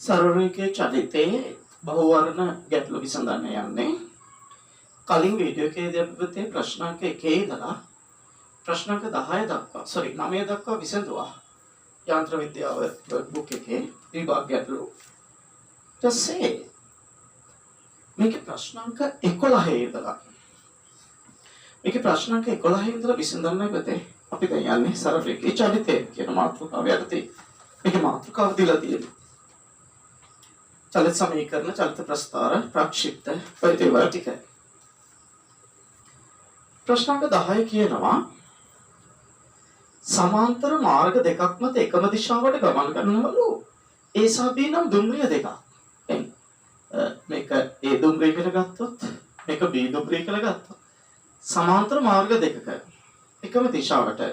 සරලකේ චලිතේ බහුවර්ණ ගැටලු විසඳන්න යන්නේ. කලින් වීඩියෝ එකේදී අපි පුතේ ප්‍රශ්නාංක 1 ඉඳලා ප්‍රශ්නාංක 10 දක්වා 9 දක්වා විසඳුවා. යාන්ත්‍ර විද්‍යාව බුක් එකේ විභාග ගැටලු. ඊටසේ මේක ප්‍රශ්නාංක 11 ඉඳලා විසඳන්නයි පුතේ අපි දැන් යන්නේ සරලකේ චලිතේ කියන මාතෘකාව යටතේ. මේක මාතෘකාව දීලා තියෙනවා. चलित समीकरण चलित प्रस्तार प्रक्षिप्त परिवर्तिक प्रश्नांक 10 කියනවා සමාන්තර මාර්ග දෙකක් මත එකම දිශාවට ගමන් කරනවලු A සහ B නම් දුම්රිය දෙකක්. මේක A දුම්රිය කියලා ගත්තොත් මේක B දුම්රිය කියලා ගත්තොත් සමාන්තර මාර්ග දෙකක එකම දිශාවට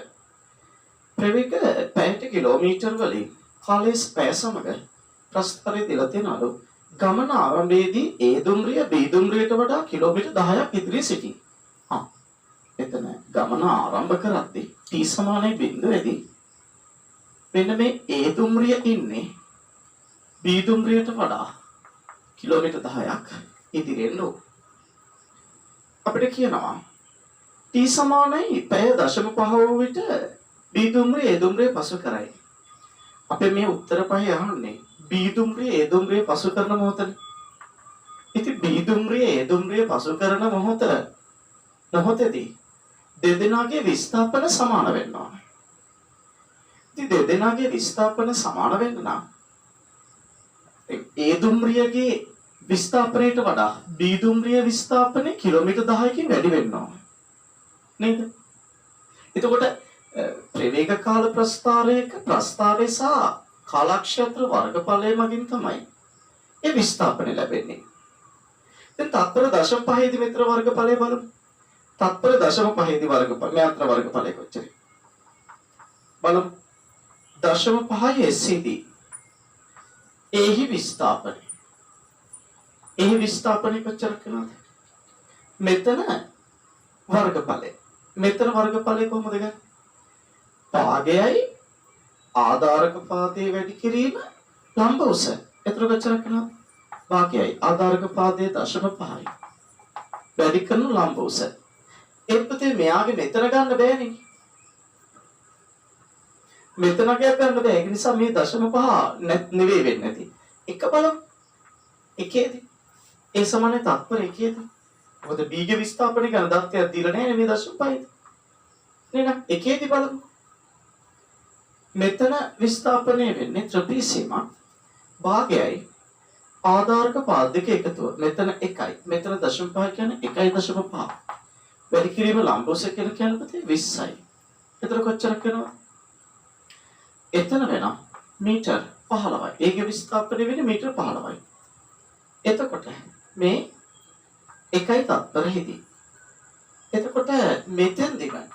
ප්‍රවේග පැයට කිලෝමීටර් වලින් කාලයේ ස්පෑය සමග ප්‍රස්ථාරය දීලා තියෙනලු ගමන ආරම්භයේදී A දුම්රිය B දුම්රියට වඩා කිලෝමීටර් 10ක් ඉදිරියේ සිටී. එතන ගමන ආරම්භ කරද්දී t සමානයි බිඳුවේදී මෙන්න මේ A දුම්රිය ඉන්නේ B දුම්රියට වඩා කිලෝමීටර් 10ක් ඉදිරියෙන් ලෝ. අපිට කියනවා t සමානයි පැය 0.5 වූ විට B දුම්රිය A දුම්රිය පසු කරයි. අපේ මේ උත්තර පහේ අහන්නේ B දුම්රිය A දුම්රිය පසු කරන මොහොතනේ. ඉතින් B දුම්රිය A දුම්රිය පසු කරන මොහොතේදී දෙදෙනාගේ විස්ථාපන සමාන වෙන්න ඕනේ. ඉතින් දෙදෙනාගේ විස්ථාපන සමාන වෙන්න නම් A දුම්රියගේ විස්ථාපනයට වඩා B දුම්රිය විස්ථාපනය කිලෝමීටර් 10කින් වැඩි වෙන්න ඕනේ. නේද? එතකොට ප්‍රවේග කාල ප්‍රස්ථාරයක ප්‍රස්ථාරය සහ කාලක්ෂේත්‍ර වර්ගඵලය මගින් තමයි ඒ විස්ථාපනය ලැබෙන්නේ. දැන් තත්පර 0.5 දී මෙත්‍ර වර්ගඵලය බලමු. තත්පර 0.5 දී වර්ගඵලය මෙත්‍ර වර්ගඵලය කොච්චරද? බලමු. 0.5 SCD. එහි විස්ථාපනය. එහි විස්ථාපනය කොච්චර කරනවද? මෙතන වර්ගඵලය. මෙතන වර්ගඵලය කොහොමද ගන්නේ? පාගයයි ආධාරක පාදයේ වැඩි කිරීම ලම්බ උස. එතන කොච්චර කරනවද? පාගයයි ආධාරක පාදයේ 0.5යි. වැඩි කරන ලම්බ උස. එපතේ මෙයාගේ මෙතන ගන්න බෑනේ. මෙතන ගන්න බෑ. ඒ නිසා මේ 0.5 නෙවෙයි වෙන්නේ නැති. එක බලමු. එකේදී ඒ සමානයි තත්පර එකේදී. මොකද B ගේ විස්ථාපනය කරන දත්තයක් දීලා නැහැ මේ 0.5. නේද? එකේදී බලමු. මෙතන විස්ථාපනය වෙන්නේ ත්‍රිපිසීම භාගයයි ආධාරක පාද දෙක එකතුව. මෙතන 1යි. මෙතන 0.5 කියන්නේ 1.5. වැඩි කිරීම ලම්බෝස කියලා කියනකොට 20යි. එතන කොච්චරක් වෙනවද? එතන වෙනවා මීටර් 15යි. ඒකේ විස්ථාපනය වෙන්නේ මීටර් 15යි. එතකොට මේ 1යි තත්පරෙහිදී. එතකොට මෙතෙන්දී ගන්න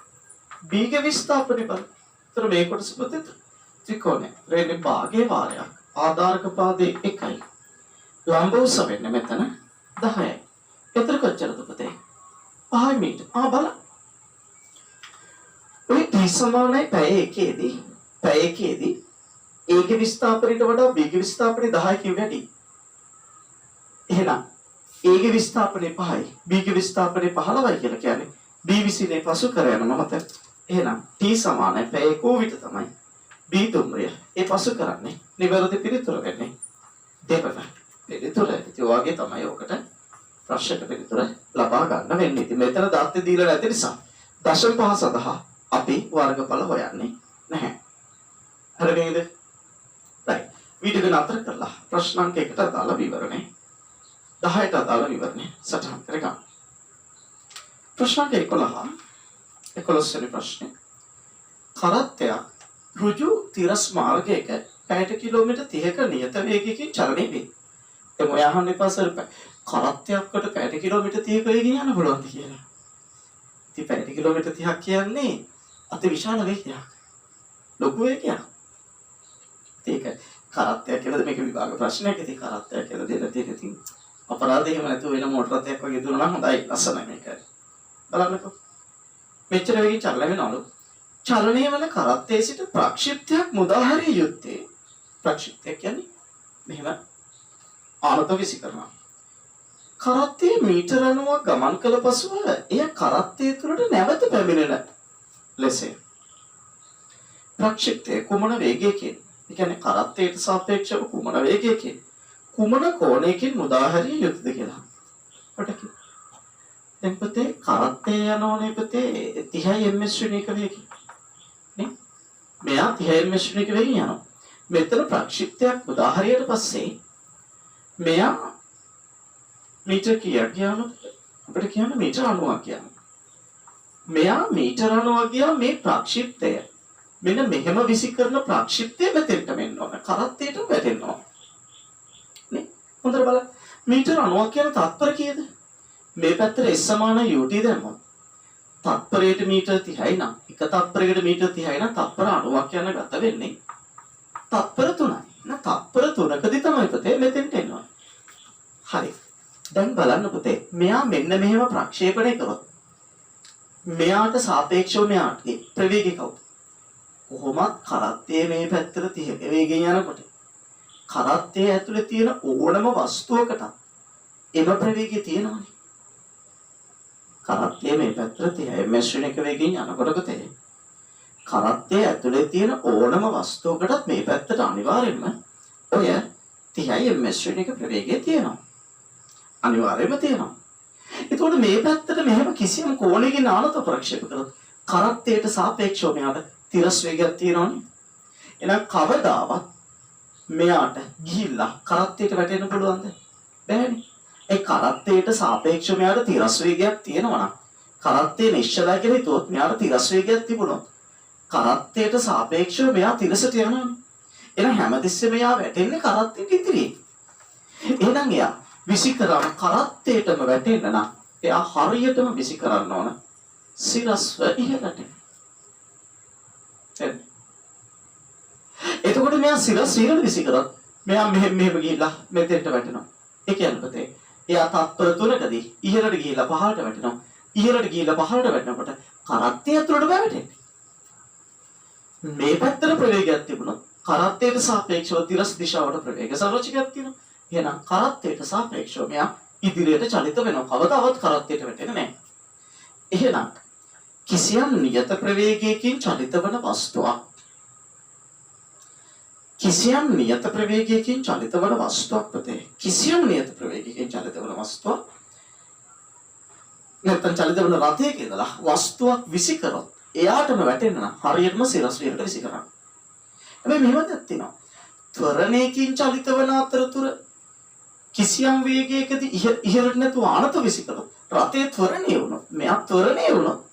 B ගේ විස්ථාපනය බලන්න. तर මේ කොටස පුතේ ත්‍රිකෝණය. රේනේ භාගයේ වාරයක්. ආධාරක පාදයේ 1යි. ලම්බ උස වෙන්නේ මෙතන 10යි. එතන කොච්චරද පුතේ? 5 මීටර. බලන්න. ඔය t සමානයි පැය එකේදී A ගේ විස්ථාපනයට වඩා B ගේ විස්ථාපනය 10කින් වැඩි. එහෙනම් A ගේ විස්ථාපනය 5යි. B ගේ විස්ථාපනය 15යි කියලා කියන්නේ B විසිනේ පසු කර යන මොහොත. එහෙනම් t සමානයි පැය කෝ විට තමයි B දුම්රිය ඒ පසු කරන්නේ. නිවැරදි පිළිතුර වෙන්නේ දෙවන පිළිතුර. ඒ වගේ තමයි ඔකට ප්‍රශ්නට පිළිතුර ලබා ගන්න වෙන්නේ. ඉතින් මෙතන දත්තේ දීලා නැති නිසා 0.5 සඳහා අපි වර්ගඵල හොයන්නේ නැහැ. හරි නේද? right. වීඩියෝ නතර කරලා ප්‍රශ්නාංක 1ට අදාළ විවරණේ 10ට අදාළ විවරණේ සටහන් කරගන්න. ප්‍රශ්නාංක 11 වෙනි ප්‍රශ්නේ. කරත්තයක් ඍජු තිරස් මාර්ගයක පැයට කිලෝමීටර් 30ක නියත වේගයකින් චලනය වේ. එමු යහන්න එපා සර්. කරත්තයක්කට පැයට කිලෝමීටර් 30ක වේගයෙන් යන්න පුළුවන්ද කියලා. ඉතින් පැයට කිලෝමීටර් 30ක් කියන්නේ අති විශාල වේගයක්. ලොකු වේගයක්. ඒක කරත්තයක් කියලා මේක විභාග ප්‍රශ්නයක්. ඉතින් කරත්තයක් කියලා දෙලා තියෙන ඉතින් අපරාධ එහෙම නැතුව වෙන මෝටර රථයක් වගේ දුන්නා නම් හොඳයි. ලස්සනයි මේක. බලන්නකෝ. මෙච්චර වේගයෙන් චලනය වෙනවලු. චලනය වන කරත්තයේ සිට ප්‍රක්ෂිප්තයක් මුදා හැරිය යුත්තේ. ප්‍රක්ෂිප්තයක් කියන්නේ මෙහෙම ආනත විසි කරනවා. කරත්තේ මීටර 90ක් ගමන් කළ පසුව එය කරත්තේ තුළට නැවත පැමිණෙන ලෙස ප්‍රක්ෂිප්තයේ කුමන වේගයකින්, ඒ කියන්නේ කරත්තයට සාපේක්ෂව කුමන වේගයකින් කුමන කෝණයකින් මුදා හැරිය යුතුද කියලා. ඔටක දැන් පුතේ කරත්තේ යනෝනේ පුතේ 30 ms ශ්‍රේණියක වේගය. නේ? මෙයා 30 ms ශ්‍රේණියක වේගය යනවා. මෙතන ප්‍රක්ෂිප්තයක් මුදා හැරියට පස්සේ මෙයා මීටර කීයක් ගියාම අපිට කියන්න මීටර 90ක් ගියාම. මෙයා මීටර 90ක් ගියා මේ ප්‍රක්ෂිප්තය. මෙන්න මෙහෙම විසි කරන ප්‍රක්ෂිප්තය මෙතෙන්ට මෙන්න ඕන. කරත්තයට වැටෙන්න ඕන. නේ? හොඳට බලන්න. මීටර 90ක් කියන තත්පර කීයද? මේ පැත්තට s සමාන ut දැම්මොත්. තත්පරයට මීටර 30යි නම් එක තත්පරයකට මීටර 30යි නම් තත්පර 90ක් යන ගත වෙන්නේ තත්පර 3යි. තත්පර 3කදී තමයි පුතේ මෙතෙන්ට එනවා. හරි. දැන් බලන්න පුතේ මෙයා මෙන්න මෙහෙම ප්‍රක්ෂේපණය කරොත් මෙයාට සාපේක්ෂව මෙයාට ප්‍රවේගය කවුද? කොහොමත් කරත්තයේ මේ පැත්තට 30 වේගයෙන් යනකොට කරත්තයේ ඇතුලේ තියෙන ඕනම වස්තුවකට එම ප්‍රවේගය තියෙනවානේ. කරත්තයේ මේ පැත්තට 30 ms ශ්‍රේණික වේගයෙන් යනකොට පුතේ කරත්තයේ ඇතුලේ තියෙන ඕනම වස්තුවකටත් මේ පැත්තට අනිවාර්යෙන්ම ඔය 30 ms ශ්‍රේණික ප්‍රවේගය තියෙනවා. අනිවාර්යයෙන්ම තියෙනවා. ඒතකොට මේ පැත්තට මෙහෙම කිසියම් කෝණයකින් ආනත ප්‍රක්ෂේප කරොත් කරත්තයට සාපේක්ෂව මෙයාට තිරස් වේගයක් තියෙනවනේ. එහෙනම් කවදාවත් මෙයාට ගිහිල්ලා කරත්තයට වැටෙන්න පුළුවන්ද? බැහැනේ. ඒ කරත්තයට සාපේක්ෂව මෙයාට තිරස් වේගයක් තියෙනවා නම් කරත්තේ නිශ්චලයි කියලා හිතුවොත් මෙයාට තිරස් වේගයක් තිබුණොත් කරත්තයට සාපේක්ෂව මෙයා තිරසට යනවානේ. එහෙනම් හැමතිස්සෙම මෙයා වැටෙන්නේ කරත්තෙට ඉදිරියේ. එහෙනම් එයා විසි කරන කරත්තයටම වැටෙන්න නම් එයා හරියටම විසි කරන්න ඕන සිරස්ව ඉහළට. එතකොට මෙයා සිරස් ඉහළට විසි කරත් මෙයා මෙහෙම ගිහිල්ලා මෙතෙන්ට වැටෙනවා. ඒ කියන්නේ පුතේ එයා තත්පර 3කදී ඉහළට ගිහිල්ලා පහළට වැටෙනවා. ඉහළට ගිහිල්ලා පහළට වැටෙනකොට කරත්තය ඇතුළට වැටෙන්නේ. මේ පැත්තට ප්‍රවේගයක් තිබුණොත් කරත්තයට සාපේක්ෂව තිරස් දිශාවට ප්‍රවේග සංරචකයක් තියෙනවා. එහෙනම් කරත්තයට සාපේක්ෂව මෙයා ඉදිරියට චලිත වෙනවා. කවදාවත් කරත්තයට වැටෙන්නේ නැහැ. එහෙනම් කිසියම් නියත ප්‍රවේගයකින් චලිත වන වස්තුවක් පුතේ කිසියම් නියත ප්‍රවේගයකින් චලිත වන වස්තුවක් නැත්නම් චලිත වන රථයක ඉඳලා වස්තුවක් විසි කරොත් එයාටම වැටෙන්න නම් හරියටම සිරස් වේගයට විසි කරන්න. හැබැයි මෙහෙම දෙයක් තියෙනවා. ත්වරණයකින් චලිත වන අතරතුර කිසියම් වේගයකදී ඉහළට නැතුව ආනත විසි කරොත් රථයේ ත්වරණය වුණොත් මෙයා ත්වරණය වුණොත්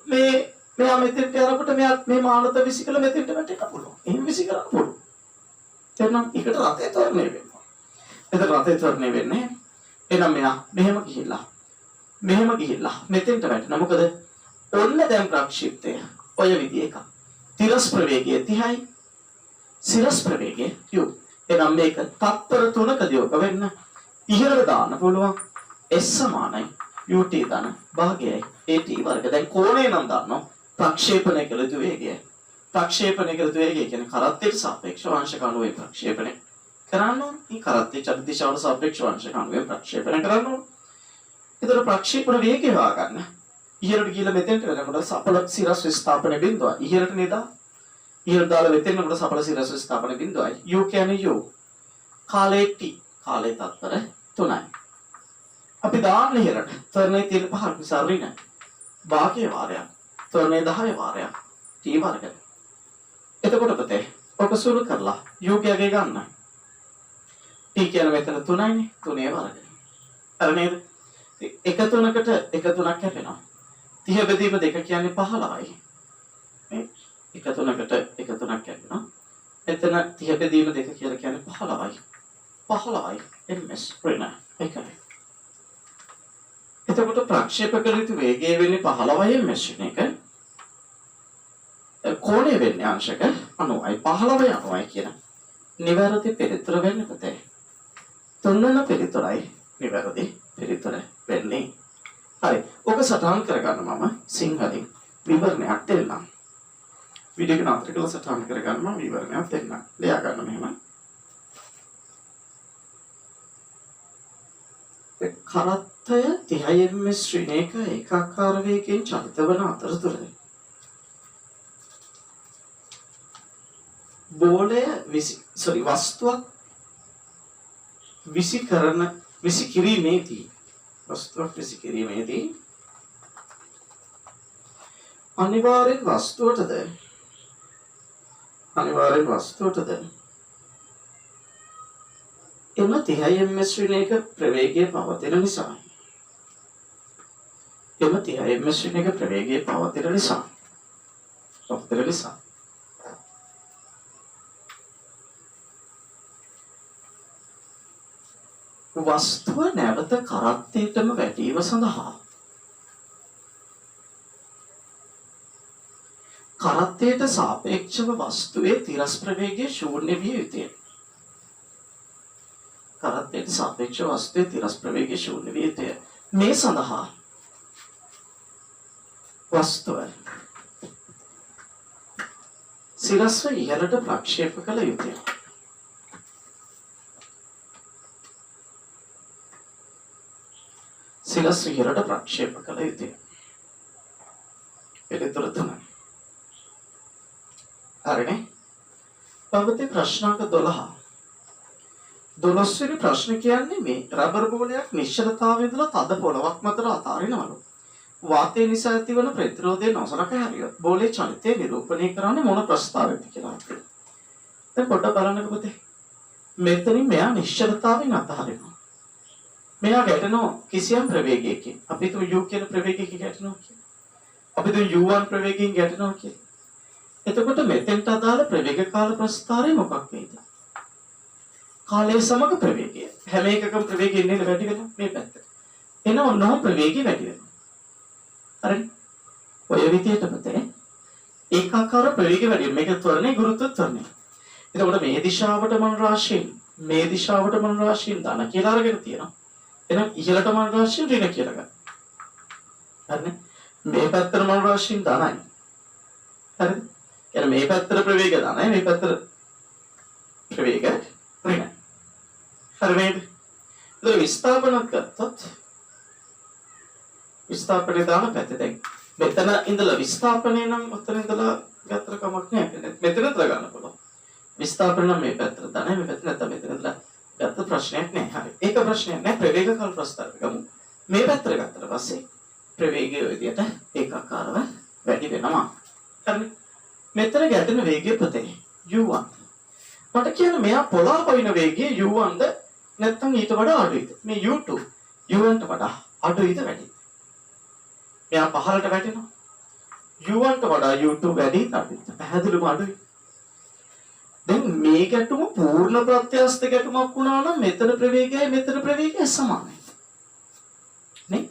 මෙයා මෙතෙන්ට යනකොට මෙයා මේ ආනත විසි කළ මෙතෙන්ට වැටෙන්න පුළුවන්. එහෙම විසි කරන්න පුළුවන්. එහෙනම් ඒකට රථයේ ත්වරණය වෙනවා. එතකොට රථයේ ත්වරණය වෙන්නේ එහෙනම් මෙයා මෙහෙම ගිහිල්ලා මෙතෙන්ට වැටෙනවා. මොකද ඔන්න දැන් ප්‍රක්ෂිප්තය ඔය විදිහ එකක්. තිරස් ප්‍රවේගය 30යි. සිරස් ප්‍රවේගය u. එහෙනම් මේක තත්පර 3කදී ඔක වෙන්න ඉහළට දාන්න පුළුවන් s සමානයි ut ධන භාගයයි at වර්ග. දැන් කෝණය නම් දන්නවා ප්‍රක්ෂේපණය කළ යුතු වේගය. ප්‍රක්ෂේපණය කළ යුතු වේගය කියන්නේ කරත්තයට සාපේක්ෂව අංශක 90 ප්‍රක්ෂේපණය කරන්න ඕනේ. මේ කරත්තේ චලන දිශාවට සාපේක්ෂව අංශක 90 ප්‍රක්ෂේපණය කරන්න ඕනේ. ඒතර ප්‍රක්ෂේපණ වේගය හොයාගන්න. ඉහළට ගිහලා මෙතෙන්ට වෙනකොට සඵල සිරස් විස්ථාපන බිඳුව ඉහළට නේද? ඉහළ දාලා මෙතෙන්ට සඵල සිරස් විස්ථාපන බිඳුවයි. u කියන්නේ u. කාලේ t. කාලේ තත්පර 3යි. අපි දාන්නේ ඉහළට. ත්වරණයේ තියෙන 5ක් නිසා ඍණ. භාගයේ වාරයක්. ත්වරණයේ 10 වාරයක්. t වර්ග. එතකොට පුතේ ඔක සුළු කරලා u කියගේ ගන්න. t කියන මෙතන 3යිනේ. 3 වර්ග. අර නේද? එක තුනක් කැපෙනවා. 30 බෙදීම 2 කියන්නේ 15යි. මේ එක තුනක් කැපෙනවා. එතන 30 බෙදීම 2 කියලා කියන්නේ 15යි. 15යි ms ඍණ 1යි. එතකොට ප්‍රක්ෂේප කළ යුතු වේගය වෙන්නේ 15යි ms ඍණ 1. කෝණය වෙන්නේ අංශක 90යි 15යි 90යි කියන නිවැරදි පිළිතුර වෙන්නේ පුතේ. තුන්වන පිළිතුරයි නිවැරදි පිළිතුර වෙන්නේ. හරි. ඔක සටහන් කරගන්න මම සිංහලෙන් විවරණයක් දෙන්නම්. වීඩියෝ එක නතර කරලා සටහන් කරගන්න මම විවරණයක් දෙන්නම්. ලියා ගන්න මෙහෙම. කරත්තය 30 ms ශ්‍රේණියක ඒකාකාර වේගයෙන් චලිත වන අතරතුර බෝලය වස්තුවක් විසිකිරීමේදී අනිවාර්යෙන් වස්තුවටද එම 30 ms ශ්‍රේණියක ප්‍රවේගය පවතින නිසා වස්තුව නැවත කරත්තයටම වැටීම සඳහා කරත්තයට සාපේක්ෂව වස්තුවේ තිරස් ප්‍රවේගය ශූන්‍ය විය යුතුය. මේ සඳහා වස්තුව සිරස්ව ඉහළට ප්‍රක්ෂේප කළ යුතුය. පිළිතුර 3. හරිනේ. පවතින ප්‍රශ්නාංක 12. 12 වෙනි ප්‍රශ්න කියන්නේ මේ රබර් බෝලයක් නිශ්චලතාවයේ ඉඳලා තද පොළවක් මතට අතාරිනවලු. වාතය නිසා ඇතිවන ප්‍රතිරෝධය නොසලකා හැරියොත් බෝලේ චලිතය නිරූපණය කරන්නේ මොන ප්‍රස්තාවයක්ද කියලා අපිට. දැන් පොඩ්ඩක් බලන්නකෝ පුතේ. මෙතනින් මෙයා නිශ්චලතාවයෙන් අතහරිනවා. මෙයා ගැටෙනවා කිසියම් ප්‍රවේගයකින්. අපි හිතමු u කියන ප්‍රවේගයකින් ගැටෙනවා කියලා. අපි හිතමු u1 ප්‍රවේගයෙන් ගැටෙනවා කියලා. එතකොට මෙතෙන්ට අදාළ ප්‍රවේග කාල ප්‍රස්ථාරය මොකක් වේද? කාලය සමග ප්‍රවේගය. හැම එකකම ප්‍රවේගය ඉන්නේ වැඩි වෙනවා මේ පැත්තට. එන ඔන්නෝ ප්‍රවේගය වැඩි වෙනවා. හරිද? ඔය විදිහට පුතේ ඒකාකාර ප්‍රවේගය වැඩි වෙනවා. මේක ත්වරණේ ගුරුත්ව ත්වරණය. එතකොට මේ දිශාවට මන රාශියෙන් ධන කියලා අරගෙන තියෙනවා. එහෙනම් ඉහළට මන රාශියෙන් ඍණ කියලා ගන්න. හරිනේ? මේ පැත්තට මන රාශියෙන් ධනයි. හරිද? يعني මේ පැත්තට ප්‍රවේග ධනයි මේ පැත්තට ප්‍රවේග ඍණ. හරිද? ඒක විස්ථාපනක් ගත්තොත් විස්ථාපනේ දාන පැත්තේ දැන් මෙතන ඉඳලා විස්ථාපනේ නම් ඔතන ඉඳලා ගත්තර කමක් නැහැ. මෙතන ඉඳලා ගන්න පුළුවන්. විස්ථාපන නම් මේ පැත්තට ධනයි මේ පැත්තට නැත්නම් මෙතන ඉඳලා ගත්ත ප්‍රශ්නයක් නෑ. හරි. ඒක ප්‍රශ්නයක් නෑ. ප්‍රවේග කාල ප්‍රස්තාර ගමු. මේ පැත්තට ගත්තට පස්සේ ප්‍රවේගය ඔය විදිහට ඒකාකාරව වැඩි වෙනවා. හරිනේ. මෙතන ගැටෙන වේගය පුතේ u1. මට කියන්න මෙයා පොළා පයින්න වේගය u1ද නැත්නම් ඊට වඩා අඩුයිද? මේ u2 u1ට වඩා අඩුයිද වැඩිද? මෙයා පහළට වැටෙනවා. u1ට වඩා u2 වැඩිද අඩුයිද? පැහැදිලිවම අඩුයි. දැන් මේ ගැටුම පූර්ණ ප්‍රත්‍යස්ත ගැටුමක් වුණා නම් මෙතන ප්‍රවේගයයි සමානයි. නේ?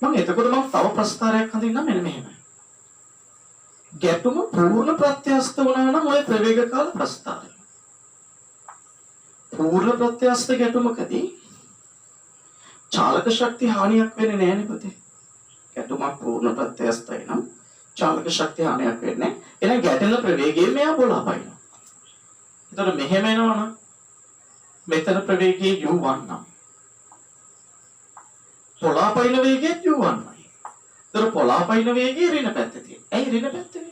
මම එතකොට තව ප්‍රස්ථාරයක් හඳින්නම් මෙන්න මෙහෙම. ගැටුම පූර්ණ ප්‍රත්‍යස්ත වුණා නම් ඔය ප්‍රවේග කාල ප්‍රස්ථාරය. පූර්ණ ප්‍රත්‍යස්ත ගැටුමකදී චාලක ශක්තිය හානියක් වෙන්නේ නැහැ නේ පුතේ. ගැටුමක් පූර්ණ ප්‍රත්‍යස්තයි නම් චාලක ශක්තිය හානියක් වෙන්නේ නැහැ. එහෙනම් ගැටෙන ප්‍රවේගයෙන් මෙයා බොලාපයින්නවා. එතකොට මෙහෙම එනවනම් මෙතන ප්‍රවේගයේ u1 නම් පොළාපයින් වේගයේ u1යි. එතකොට පොළාපයින් වේගයේ ඍණ පැත්තේ තියෙන. ඇයි ඍණ පැත්තේ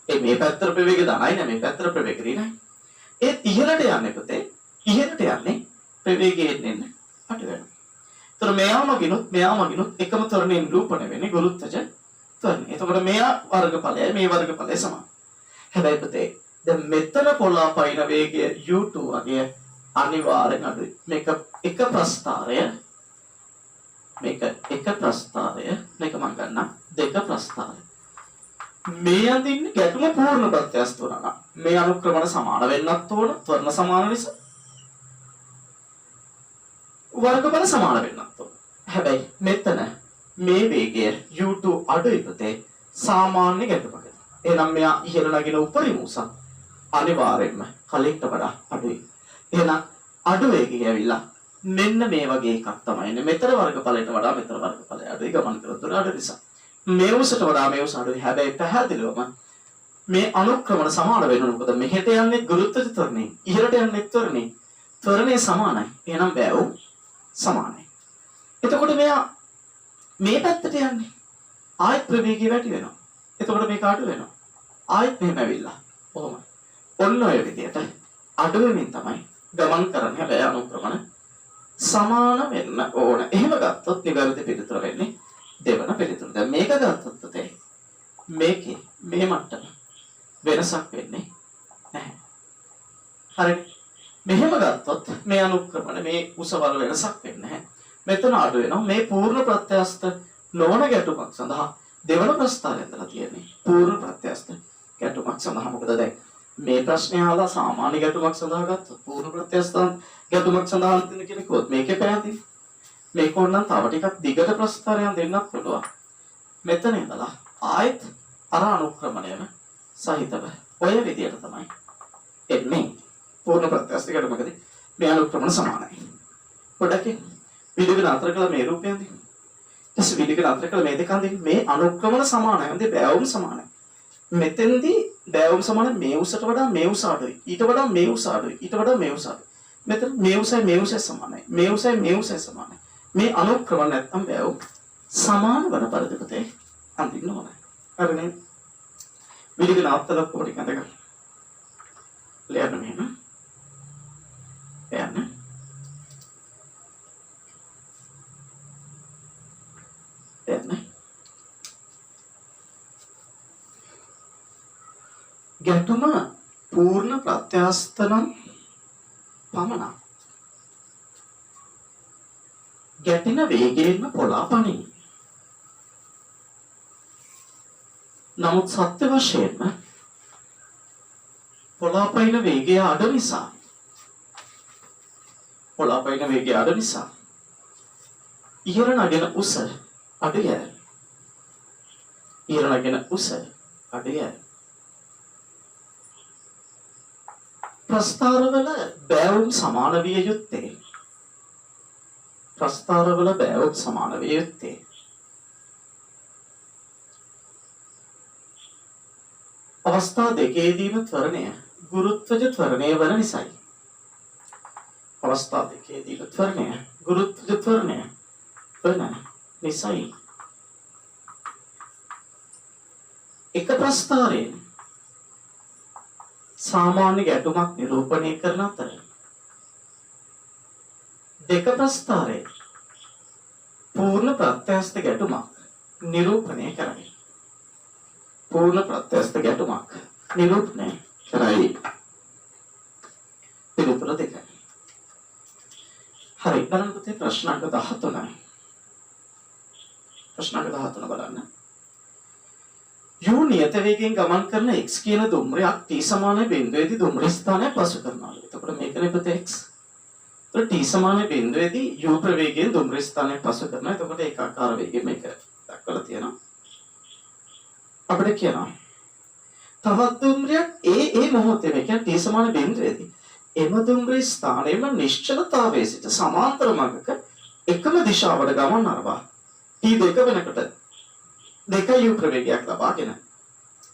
වෙන්නේ? මේ පැත්තට ප්‍රවේගය ධනයි නේ මේ පැත්තට ප්‍රවේගය ඍණයි. ඒ ඉහළට යන්නේ පුතේ. ඉහළට යන්නේ ප්‍රවේගයෙන් එන්න අඩු වෙනවා. එතකොට මෙයාමගිනුත් එකම ත්වරණයෙන් නිරූපණය වෙන්නේ ගුරුත්වජ ත්වරණය. එතකොට මෙයා වර්ගඵලයයි මේ වර්ගඵලය සමානයි. හැබැයි පුතේ දැන් මෙතන පොළාපයින් වේගය u2 වගේ අනිවාර්යෙන් අඩුයි. මේක එක ප්‍රස්ථාරය මේක මම ගන්නම් දෙක ප්‍රස්ථාරය. මේ අඳින්නේ ගැටුම පූර්ණ ප්‍රත්‍යස්ත වුණා නම් මේ අනුක්‍රමණ සමාන වෙන්නත් ඕන ත්වරණ සමාන නිසා වර්ගඵල සමාන වෙන්නත් ඕන. හැබැයි මෙතන මේ වේගය u2 අඩුයි පුතේ සාමාන්‍ය ගැටුමකට. එහෙනම් මෙයා ඉහළ නගින උපරිම උසක් අනිවාර්යයෙන්ම කලින්ට වඩා අඩුයි. එහෙනම් අඩු වේගය ඇවිල්ලා මෙන්න මේ වගේ එකක් තමයි එන්නේ. මෙතර වර්ගඵලයට වඩා මෙතර වර්ගඵලය අඩුයි ගමන් කරන අඩු නිසා. මේ උසට වඩා මේ උස අඩුයි. හැබැයි පැහැදිලිවම මේ අනුක්‍රමණ සමාන වෙනවා. මොකද මෙහෙට යන්නේ ගුරුත්ව ත්වරණේ. ඉහළට යන්නේ ත්වරණේ. ත්වරණය සමානයි. එහෙනම් බෑවුම් සමානයි. එතකොට මෙයා මේ පැත්තට යන්නේ. ආයත් ප්‍රවේගය වැඩි වෙනවා. එතකොට මේක අඩු වෙනවා. ආයත් මෙහෙම ඇවිල්ලා. කොහොමද? ඔන්න ඔය විදියට අඩු වෙමින් තමයි ගමන් කරන්නේ. හැබැයි අනුක්‍රමණ සමාන වෙන්න ඕන. එහෙම ගත්තොත් නිවැරදි පිළිතුර වෙන්නේ දෙවන පිළිතුර. දැන් මේක ගත්තොත් මේකේ මේ මට්ටම වෙනසක් වෙන්නේ නැහැ. හරි. මෙහෙම ගත්තොත් මේ අනුක්‍රමණ මේ උසවල වෙනසක් වෙන්නේ නැහැ. මෙතන අඩු වෙනවා. මේ පූර්ණ ප්‍රත්‍යස්ත නොවන ගැටුමක් සඳහා දෙවන ප්‍රස්තාරය ඇඳලා තියෙන්නේ. පූර්ණ ප්‍රත්‍යස්ත ගැටුමක් සඳහා මොකද දැන් මේ ප්‍රශ්නේ අහලා සාමාන්‍ය ගැටුමක් සඳහා ගත්තොත් පූර්ණ ප්‍රත්‍යස්ත ගැටුමක් සඳහා හිතන කෙනෙකුත් මේකේ පැහැදිලි. මේක ඕනනම් තව ටිකක් දිගට ප්‍රස්තාරයක් දෙන්නත් පුළුවන්. මෙතන ඉඳලා ආයෙත් අර අනුක්‍රමණයම සහිතව ඔය විදියට තමයි එන්නේ. පූර්ණ ප්‍රත්‍යස්ත ගැටුමකදී මේ අනුක්‍රමණ සමානයි. පොඩ්ඩක් විදිහට අතර කළ මේ රූපයන්දී ඊට විදිහට අතර කළ මේ දෙකන්දී මේ අනුක්‍රමණ සමානයි. හොඳේ බෑවුම් සමානයි. මෙතෙන්දී බෑවුම් සමාන මේ උසට වඩා මේ උස අඩුයි. ඊට වඩා මේ උස අඩුයි. ඊට වඩා මේ උස අඩුයි. මෙතන මේ උසයි සමානයි. මේ උසයි සමානයි. මේ අනුක්‍රමණ නැත්තම් බෑවුම් සමාන වන පරිදිපතේ අඳින්න ඕනේ. හරිනේ. විදිහට අත්තල කොටි කඳක. ලියන්න මෙහෙම. යන්න. ගැටුම පූර්ණ ප්‍රත්‍යස්ත නම් පමණක් ගැටෙන වේගයෙන්ම පොළාපනින්. නමුත් සත්‍ය වශයෙන්ම පොළාපයින වේගය අඩු නිසා ඉහළ නගෙන උස අඩුය. ප්‍රස්ථාරවල බෑවුම් සමාන විය යුත්තේ. අවස්ථා දෙකේදීම ත්වරණය ගුරුත්වජ ත්වරණය වන නිසායි. එක ප්‍රස්ථාරයෙන් සාමාන්‍ය ගැටුමක් නිරූපණය කරන අතර දෙක ප්‍රස්ථාරයේ පූර්ණ ප්‍රත්‍යස්ත ගැටුමක් නිරූපණය කරයි. පිළිතුර දෙකයි. හරි. බලන්න පුතේ ප්‍රශ්න අංක 13. බලන්න. u නියත වේගයෙන් ගමන් කරන x කියන දුම්රියක් t සමාන බිඳුවේදී දුම්රිය ස්ථානය පසු කරනවා. එතකොට මේකනේ පුතේ x. ඒතකොට t සමාන බිඳුවේදී u ප්‍රවේගයෙන් දුම්රිය ස්ථානය පසු කරනවා. එතකොට ඒකාකාර වේගයෙන් මේක දක්වලා තියෙනවා. අපිට කියනවා තවත් දුම්රියක් ඒ මොහොතේ මේ කියන්නේ t සමාන බිඳුවේදී එම දුම්රිය ස්ථානයේම නිශ්චලතාවයේ සිට සමාන්තර මාර්ගක එකම දිශාවට ගමන් අරවා t දෙක වෙනකොට දෙකයි u ප්‍රවේගයක් ලබාගෙන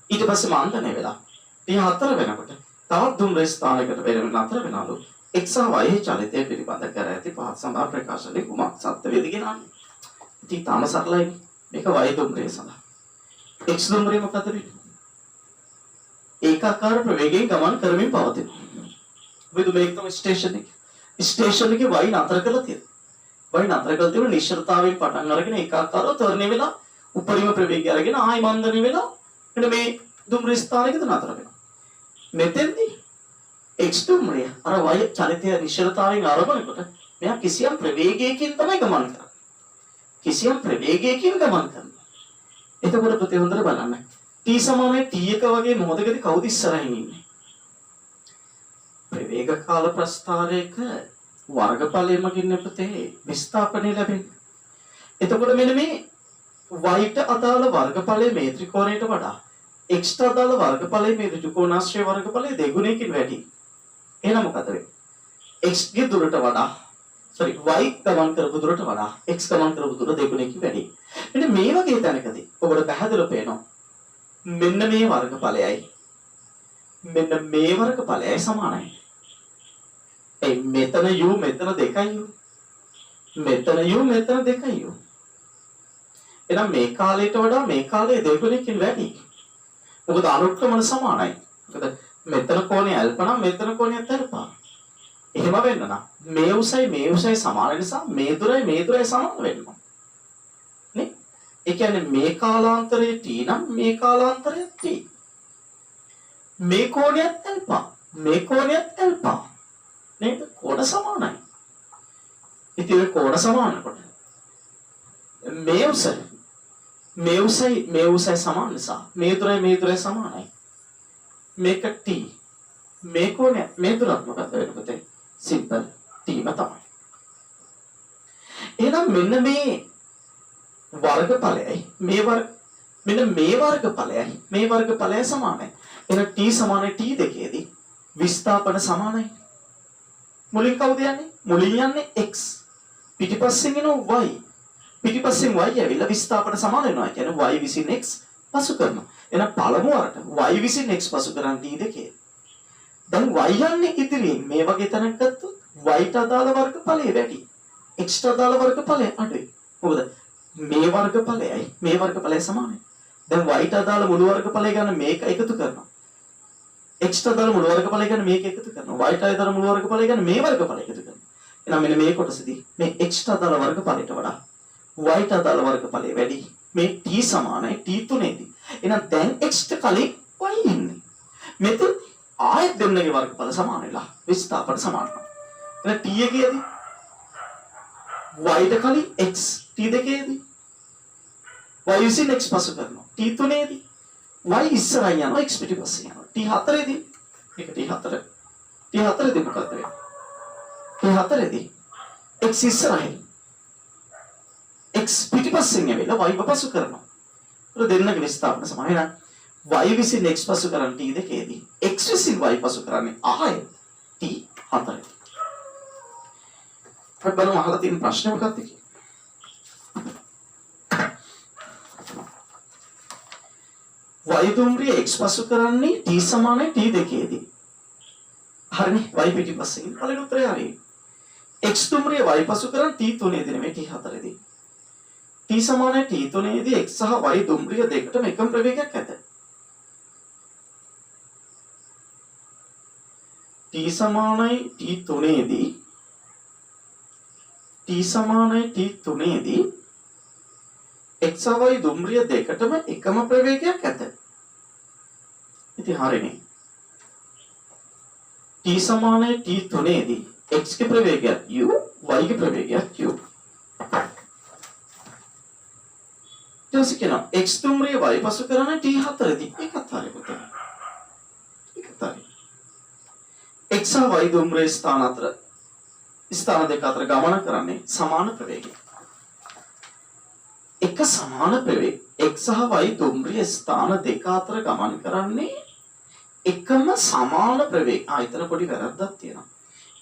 ඊට පස්සේ මාන්තණය වෙලා t 4 වෙනකොට තවත් දුම්රිය ස්ථානයකට වෙන අතර වෙනලු x සහ y චලිතය පිළිබඳ කර ඇති පහත් සඳහා ප්‍රකාශනයේ කුමක් සත්‍ය වේද කියනන්නේ. ඉතින් තාම සරලයි. මේක y දුම්රිය සඳහා. x දුම්රිය මොකද වෙන්නේ? ඒකාකාර ප්‍රවේගයෙන් ගමන් කරමින් පවතිනවා. විදු මේක තමයි ස්ටේෂන් එකේ y නතර කරලා තියෙනවා. නිශ්චලතාවයෙන් පටන් අරගෙන ඒකාකාරව ත්වරණය වෙලා උපරිම ප්‍රවේගය අරගෙන ආයි මන්දනය වෙලා මෙන්න මේ දුම්රිය ස්ථානයකට නතර වෙනවා. මෙතෙන්දී x දුම්රිය අර y චලිතය නිශ්චලතාවයෙන් ආරම්භනකොට මෙයා කිසියම් ප්‍රවේගයකින් තමයි ගමන් කරන්නේ. එතකොට පුතේ හොඳට බලන්න. t සමානයි t එක වගේ මොහොතකදී කවුද ඉස්සරහින් ඉන්නේ? ප්‍රවේග කාල ප්‍රස්ථාරයක වර්ගඵලයෙන් මගින් පුතේ විස්ථාපනය ලැබෙන්නේ. එතකොට මෙන්න මේ y ට අදාළ වර්ගඵලයේ මේ ත්‍රිකෝණයට වඩා x ට අදාළ වර්ගඵලයේ මේ ත්‍රිකෝණාශ්‍රය වර්ගඵලයේ දෙගුණයකින් වැඩි. එහෙනම් මොකද වෙන්නේ? x ගේ දුරට වඩා y ගමන් කරපු දුරට වඩා x ගමන් කරපු දුර දෙගුණයකින් වැඩි. මෙන්න මේ වගේ තැනකදී ඔබට පැහැදිලිව පේනවා මෙන්න මේ වර්ගඵලයයි සමානයි. මෙතන u මෙතන දෙකයි u. මෙතන u මෙතන දෙකයි u. එහෙනම් මේ කාලයට වඩා මේ කාලයේ දෙගුණයකින් වැඩි. මොකද අනුක්‍රමණ සමානයි. මොකද මෙතන කෝණය ඇල්පා නම් මෙතන කෝණයත් ඇල්පා. එහෙම වෙන්න නම් මේ උසයි සමාන නිසා මේ දුරයි සමාන වෙන්න ඕන. නේ? ඒ කියන්නේ මේ කාලාන්තරයේ t නම් මේ කාලාන්තරයේ t. මේ කෝණයත් ඇල්පා. මේ කෝණයත් ඇල්පා. නේද? කෝණ සමානයි. ඉතින් කෝණ සමානකොට මේ උසයි සමාන නිසා මේ දුරයි සමානයි. මේක t. මේ කෝණය මේ දුරත් මොකද වෙන්නේ පුතේ? සිම්පල් t ම තමයි. එහෙනම් මෙන්න මේ වර්ගඵලයයි මේ වර්ගඵලයයි සමානයි. එහෙනම් t සමානයි t දෙකේදී විස්ථාපන සමානයි. මුලින් කවුද යන්නේ? මුලින් යන්නේ x. පිටිපස්සෙන් එන y. පිටිපස්සෙන් y ඇවිල්ලා විස්ථාපන සමාන වෙනවා. කියන්නේ y විසින් x පසු කරනවා. එහෙනම් පළමු වරට y විසින් x පසු කරන් t දෙකේ. දැන් y යන්නේ ඉදිරියෙන් මේ වගේ තැනක් ගත්තොත් y ට අදාළ වර්ගඵලය වැඩි. x ට අදාළ වර්ගඵලය අඩුයි. මොකද මේ වර්ගඵලයයි සමානයි. දැන් y ට අදාළ මුළු වර්ගඵලය ගන්න මේක එකතු කරනවා. x ට අදාළ මුළු වර්ගඵලය ගන්න මේක එකතු කරනවා. y ට අදාළ මුළු වර්ගඵලය ගන්න මේ වර්ගඵලය එකතු කරනවා. එහෙනම් මෙන්න මේ කොටසදී මේ x ට අදාළ වර්ගඵලයට වඩා y ට අදාළ වර්ගඵලය වැඩි. මේ t සමානයි t තුනේදී. එහෙනම් දැන් x ට කලින් y ඉන්නේ. මෙතන ආයෙත් දෙන්නගේ වර්ගඵල සමාන වෙලා විස්ථාපන සමාන වෙනවා. එහෙනම් t එකේදී y ට කලින් x t දෙකේදී y විසින් x පසු කරනවා. t තුනේදී y ඉස්සරහින් යනවා x පිටිපස්සේ යනවා. t හතරේදී මේක t හතර. t හතරේදී මොකද වෙන්නේ? t හතරේදී x ඉස්සරහින් x පිටිපස්සෙන් ඇවිල්ලා y පසු කරනවා. ඒක දෙන්නගේ විස්ථාපන සමාන. එහෙනම් y විසින් x පසු කරන t දෙකේදී x විසින් y පසු කරන්නේ ආයෙත් t හතරයි. අපි බලමු අහලා තියෙන ප්‍රශ්නේ මොකක්ද කියලා. y දුම්රිය x පසු කරන්නේ t සමානයි t දෙකේදී. හරිනේ y පිටිපස්සෙන් පළවෙනි උත්තරය හරි. x දුම්රිය y පසු කරන් t තුනේදී නෙමෙයි t හතරේදී. t සමානයි t තුනේදී x සහ y දුම්රිය දෙකටම එකම ප්‍රවේගයක් ඇත. t සමානයි t තුනේදී x සහ y දුම්රිය දෙකටම එකම ප්‍රවේගයක් ඇත. ඉතින් හරිනේ. t සමානයි t තුනේදී x ගේ ප්‍රවේගයක් u y ගේ ප්‍රවේගයක් u. ඊට කියනවා x දුම්රිය y පසු කරන t හතරදී ඒකත් හරිය පුතේ. ඒකත් හරිය. x සහ y දුම්රිය ස්ථාන දෙක අතර ගමන කරන්නේ සමාන ප්‍රවේගය. එක සමාන ප්‍රවේග x සහ y දුම්රිය ස්ථාන දෙක අතර ගමන් කරන්නේ එකම සමාන ප්‍රවේග. එතන පොඩි වැරද්දක් තියෙනවා.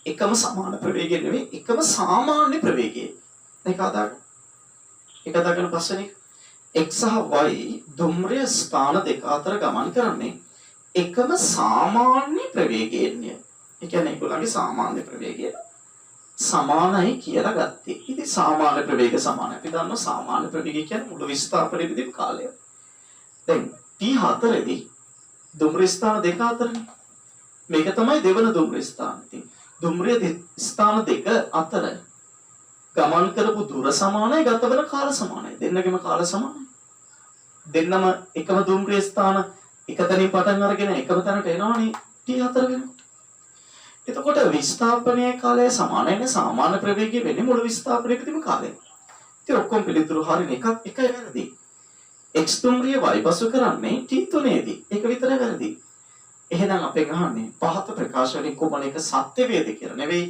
එකම සමාන ප්‍රවේගය නෙවෙයි එකම සාමාන්‍ය ප්‍රවේගය. ඒක අදාගෙන පස්සේනේ x සහ y දුම්රිය ස්ථාන දෙක අතර ගමන් කරන්නේ එකම සාමාන්‍ය ප්‍රවේගයෙන්ය. ඒ කියන්නේ ඒගොල්ලන්ගේ සාමාන්‍ය ප්‍රවේගය සමානයි කියලා ගත්තේ. ඉතින් සාමාන්‍ය ප්‍රවේග සමානයි. අපි දන්නවා සාමාන්‍ය ප්‍රවේගය කියන්නේ මුළු විස්ථාපනයේදී කාලය. දැන් t4දී දුම්රිය ස්ථාන දෙක අතරනේ. මේක තමයි දෙවන දුම්රිය ස්ථාන. ඉතින් දුම්රිය ස්ථාන දෙක අතර ගමන් කරපු දුර සමානයි, ගත වෙන කාල සමානයි. දෙන්නගෙම කාල සමානයි. දෙන්නම එකම දුම්රිය ස්ථාන එකතනින් පටන් අරගෙන එකම තැනට එනවනේ t4 වෙනවා. එතකොට විස්ථාපනයේ කාලය සමානයි. සාමාන්‍ය ප්‍රවේගය වෙන්නේ මුළු විස්ථාපනයකදීම කාලය. ඉතින් ඔක්කොම පිළිතුරු හරින එකයි වැරදි. x දුම්රිය y පසු කරන්නේ t තුනේදී. ඒක විතරයි වැරදි. එහෙනම් අපෙන් අහන්නේ පහත ප්‍රකාශ වලින් කුමන එක සත්‍ය වේද කියලා නෙවෙයි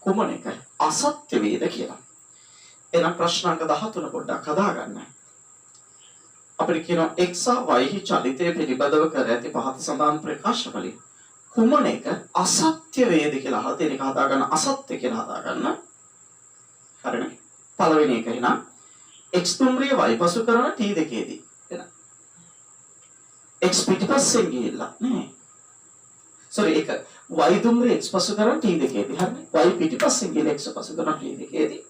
කුමන එක අසත්‍ය වේද කියලා. එහෙනම් ප්‍රශ්නාංක 13 පොඩ්ඩක් හදාගන්න. අපිට කියනවා x සහ y හි චලිතය පිළිබඳව කර ඇති පහත සඳහන් ප්‍රකාශ වලින් කුමන එක අසත්‍ය වේද කියලා අහලා තියෙන එක හදාගන්න. අසත්‍ය කියලා හදාගන්න. හරිනේ. පළවෙනි එක එහෙනම් x දුම්රිය y පසු කරන t දෙකේදී එහෙනම් x පිටිපස්සෙන් ගිහිල්ලා නේ sorry එක y දුම්රිය x පසු කරන් t දෙකේදී හරිනේ y පිටිපස්සෙන් ගිහලා x පසු කරන t දෙකේදී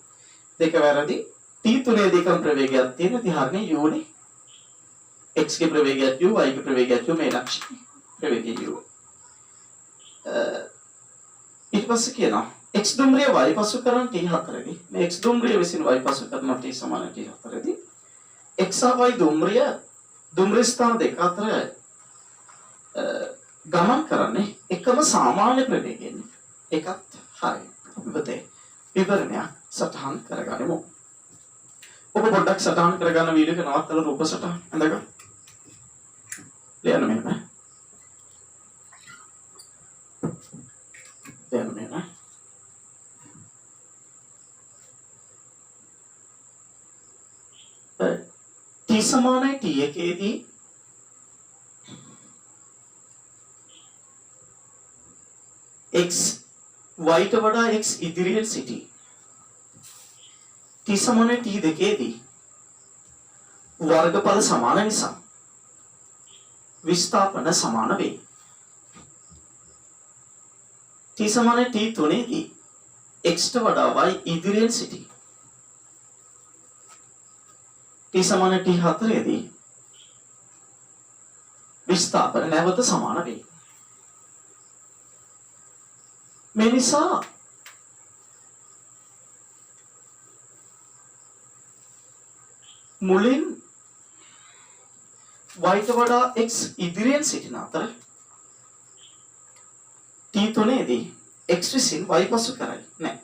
දෙක වැරදි t තුනේ දෙකම ප්‍රවේගයක් තියෙන ඉතින් හරිනේ u නේ x ගේ ප්‍රවේගයත් u y ගේ ප්‍රවේගයත් u මේ ලක්ෂ්‍ය ප්‍රවේගය u ඊට පස්සේ කියනවා x දුම්රිය y පසු කරන t 4දී මේ x දුම්රිය විසින් y පසු කරන t සමාන t 4දී x y දුම්රිය ස්ථාන දෙක අතර ගමන් කරන්නේ එකම සාමාන්‍ය ප්‍රවේගයෙන් එකත් හරියි අපි බතේ විවරණය සටහන් කරගනිමු ඔබ පොඩ්ඩක් සටහන් කරගන්න වීඩියෝ එක නවත්තලා රූප සටහන් අඳගන්න ලියන්න මෙන්න t සමානයි t එකේදී x y ට වඩා x ඉදිරියෙන් සිටී. t සමානයි t දෙකේදී වර්ගඵල සමාන නිසා විස්ථාපන සමාන වේ. t සමානයි t තුනේදී x ට වඩා y ඉදිරියෙන් සිටී. t සමානයි t හතරේදී විස්ථාපන නැවත සමාන වේ. මේ නිසා මුලින් y ට වඩා x ඉදිරියෙන් සිටින අතර t තුනේදී x විසින් y පසු කරයි නෑ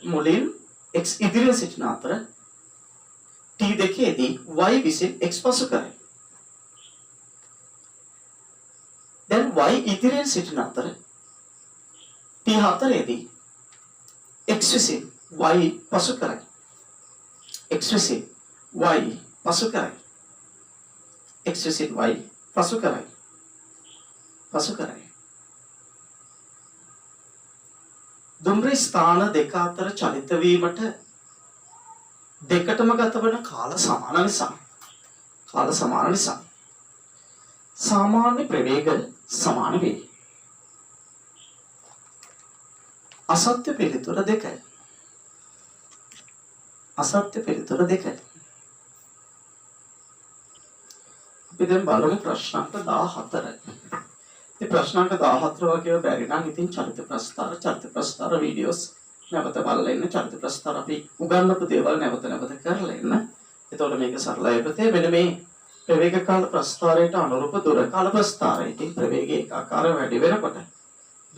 මුලින් x ඉදිරියෙන් සිටින අතර t දෙකේදී y විසින් x පසු කරයි දැන් y ඉදිරියෙන් සිටින අතර t හතරේදී x විසින් y පසු කරයි x විසින් y පසු කරයි x විසින් y පසු කරයි දුම්රිය ස්ථාන දෙක අතර චලිත වීමට දෙකටම ගත වන කාල සමාන නිසා සාමාන්‍ය ප්‍රවේග සමාන වේ. අසත්‍ය පිළිතුර දෙකයි. අපි දැන් බලමු ප්‍රශ්නාංක 14. ඉතින් ප්‍රශ්නාංක 14 වගේ බැරි නම් ඉතින් චරිත ප්‍රස්තාර වීඩියෝස් නැවත බලලා ඉන්න චරිත ප්‍රස්තාර අපි උගන්වපු දේවල් නැවත කරලා ඉන්න. එතකොට මේක සරලයි පුතේ. මෙන්න මේ ප්‍රවේග කාල ප්‍රස්තාරයට අනුරූප දුර කාල ප්‍රස්තාරයේදී ප්‍රවේගයේ ආකාර වැඩි වෙනකොට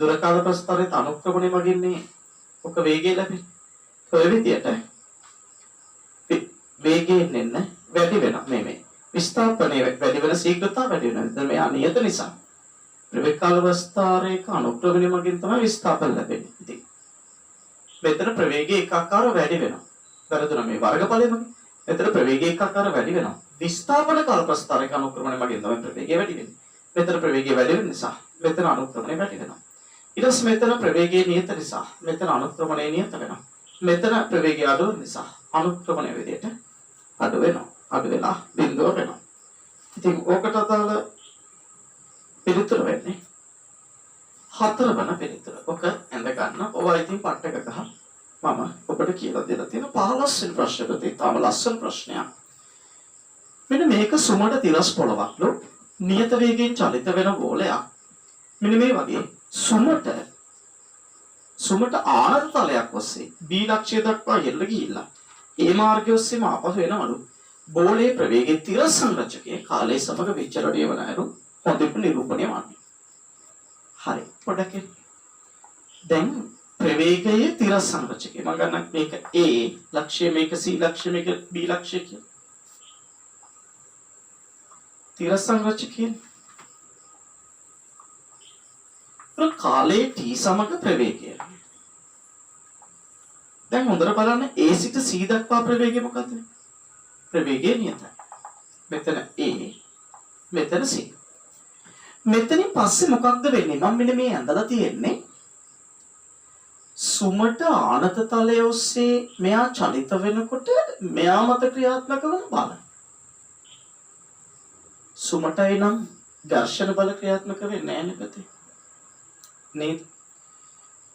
දුර කාල ප්‍රස්තාරයේ අනුක්‍රමණය මගින්නේ ඔක වේගය ලැබෙන්නේ. ඔය විදියට වේගයෙන් එන්න වැඩි වෙනවා මේ විස්ථාපනයේ වැඩි වෙන ශීඝ්‍රතාව වැඩි වෙනවා. දැන් මේ අනියත නිසා ප්‍රවේග කාල ප්‍රස්තාරයක අනුක්‍රමණය මගින් තමයි විස්ථාපන ලැබෙන්නේ. ඉතින් මෙතන ප්‍රවේගයේ ඒකාකාර වැඩි වෙනවා. වැරදුනා මේ වර්ගඵලය මගින්. මෙතන ප්‍රවේගයේ ඒකාකාර වැඩි වෙනවා. විස්ථාපන කාල ප්‍රස්තාරයක අනුක්‍රමණය මගින් තමයි ප්‍රවේගය වැඩි වෙන්නේ. මෙතන ප්‍රවේගය වැඩි වෙන නිසා මෙතන අනුක්‍රමණය වැඩි වෙනවා. ඊට පස්සේ මෙතන ප්‍රවේගයේ නියත නිසා මෙතන අනුක්‍රමණය නියත වෙනවා. මෙතන ප්‍රවේගය අඩු නිසා අනුක්‍රමණය විදියට අඩු වෙනවා. අඩු වෙලා බිඳුව වෙනවා. ඉතින් ඕකට අදාළ පිළිතුර වෙන්නේ 4 වෙන පිළිතුර. ඔක ඇඳ ගන්න. ඔවා ඉතින් පට් එක ගහ. මම ඔබට කියලා දෙලා තියෙන 15 වෙනි ප්‍රශ්නෙට තාම ලස්සන ප්‍රශ්නයක්. මෙන්න මේක සුමට තිරස් පොළවක්ලු නියත වේගයෙන් චලිත වෙන ගෝලයක්. මෙන්න මේ වගේ සුමට ආනත තලයක් ඔස්සේ B ලක්ෂ්‍ය දක්වා යෙල්ල ගිහිල්ලා ඒ මාර්ගය ඔස්සේම ආපහු එනවලු. බෝලයේ ප්‍රවේගයේ තිරස් සංරචකයේ කාලය සමග විචලනය වන අයුරු හොඳට නිරූපණය වන්නේ. හරි. පොඩ්ඩක් දැන් ප්‍රවේගයේ තිරස් සංරචකය මම ගන්න මේක A ලක්ෂ්‍ය මේක C ලක්ෂ්‍ය මේක B ලක්ෂ්‍ය කියලා. තිරස් සංරචකය කාලයේ t සමග ප්‍රවේගය. දැන් හොඳට බලන්න A සිට C දක්වා ප්‍රවේගය මොකද්ද? ප්‍රවේගය නියතයි. මෙතන A මෙතන C. මෙතනින් පස්සේ මොකක්ද වෙන්නේ? මම මෙන්න මේ ඇඳලා තියෙන්නේ සුමට ආනත තලයේ ඔස්සේ මෙයා චලිත වෙනකොට මෙයා මත ක්‍රියාත්මක වන බල. සුමටයි නම් ඝර්ෂණ බල ක්‍රියාත්මක වෙන්නේ නැහැ නේද? නේද?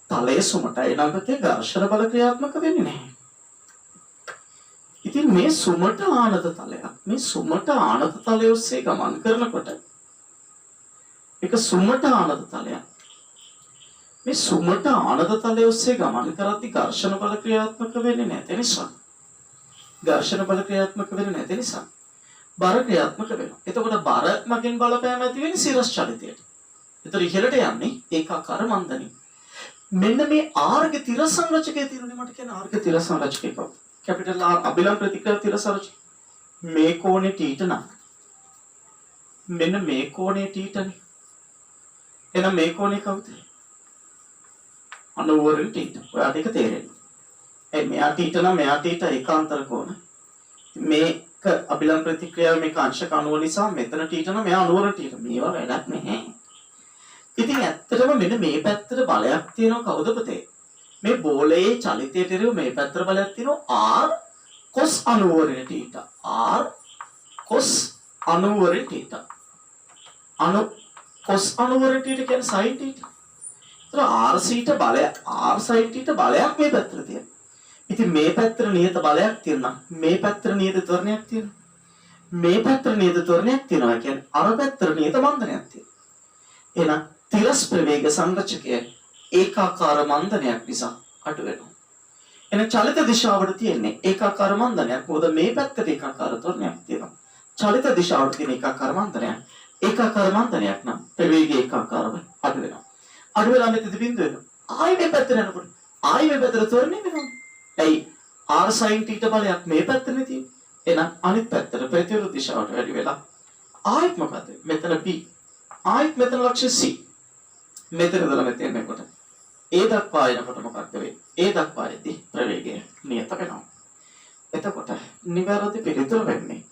තලයේ සුමටයි නම් පුතේ ඝර්ෂණ බල ක්‍රියාත්මක වෙන්නේ නැහැ. ඉතින් මේ සුමට ආනත තලයක් මේ සුමට ආනත තලය ඔස්සේ ගමන් කරනකොට ඒක සුමට ආනත තලයක්. මේ සුමට ආනත තලය ඔස්සේ ගමන් කරද්දී ඝර්ෂණ බල ක්‍රියාත්මක වෙන්නේ නැති නිසා ඝර්ෂණ බල ක්‍රියාත්මක වෙන්නේ නැති නිසා බර ක්‍රියාත්මක වෙනවා. එතකොට බර මගින් බලපෑම ඇති වෙන්නේ සිරස් චලිතයට. ඒතර ඉහළට යන්නේ ඒකාකාර මන්දනිය. මෙන්න මේ ආර්ග තිරසං රචකයේ තියෙන්නේ මට කියන ආර්ග තිරසං රචකය කවුද? කැපිටල් ආර් අබිලම් ප්‍රතික්‍රියා තිරසං රචකය. මේ කෝණේ θ නම් මෙන්න මේ කෝණේ θ නේ. එහෙනම් මේ කෝණේ කවුද? අනුවරින් θ. ඔයාලට ඒක තේරෙන්නේ. ඒ මෙයා θ නම් මෙයා θ ඒකාන්තර කෝණ. මේක අබිලම් ප්‍රතික්‍රියාව මේක අංශක අණුව නිසා මෙතන θ නම් මෙයා අනුවර θ. මේවා වැඩක් නැහැ. ඉතින් ඇත්තටම මෙන්න මේ පැත්තට බලයක් තියෙනවා කවුද පුතේ? මේ බෝලයේ චලිතයට එරෙහිව මේ පැත්තට බලයක් තියෙනවා r cos අනුවරින් θ. r cos අනුවරින් θ. cos අනුවරින් θ කියන්නේ sin θ. ඒතර r සීට බලය r sin θ බලයක් මේ පැත්තට තියෙනවා. ඉතින් මේ පැත්තට නියත බලයක් තියෙනවා. මේ පැත්තට නියත ත්වරණයක් තියෙනවා. මේ පැත්තට නියත ත්වරණයක් තියෙනවා. කියන්නේ අර පැත්තට නියත මන්දනයක් තියෙනවා. එහෙනම් තිරස් ප්‍රවේග සංරචකය ඒකාකාර මන්දනයක් නිසා අඩු වෙනවා. එහෙනම් චලිත දිශාවට තියෙන්නේ ඒකාකාර මන්දනයක්. මොකද මේ පැත්තට ඒකාකාර ත්වරණයක් තියෙනවා. චලිත දිශාවට තියෙන ඒකාකාර මන්දනයක්. ඒකාකාර මන්දනයක් නම් ප්‍රවේගය ඒකාකාරව අඩු වෙනවා. අඩු වෙලා මෙතනදී බිඳුව වෙනවා. ආයෙ මේ පැත්තට යනකොට ආයෙ මේ පැත්තට ත්වරණය වෙනවා. ඇයි r sin θ බලයක් මේ පැත්තනේ තියෙන්නේ. එහෙනම් අනිත් පැත්තට ප්‍රතිවිරුද්ධ දිශාවට වැඩි වෙලා ආයෙත් මොකද? මෙතන b ආයෙත් මෙතන ලක්ෂ්‍ය c. මෙතන ඉඳලා මෙතෙන් එනකොට a දක්වා එනකොට මොකක්ද වෙන්නේ? a දක්වා එද්දී ප්‍රවේගය නියත වෙනවා. එතකොට නිවැරදි පිළිතුර වෙන්නේ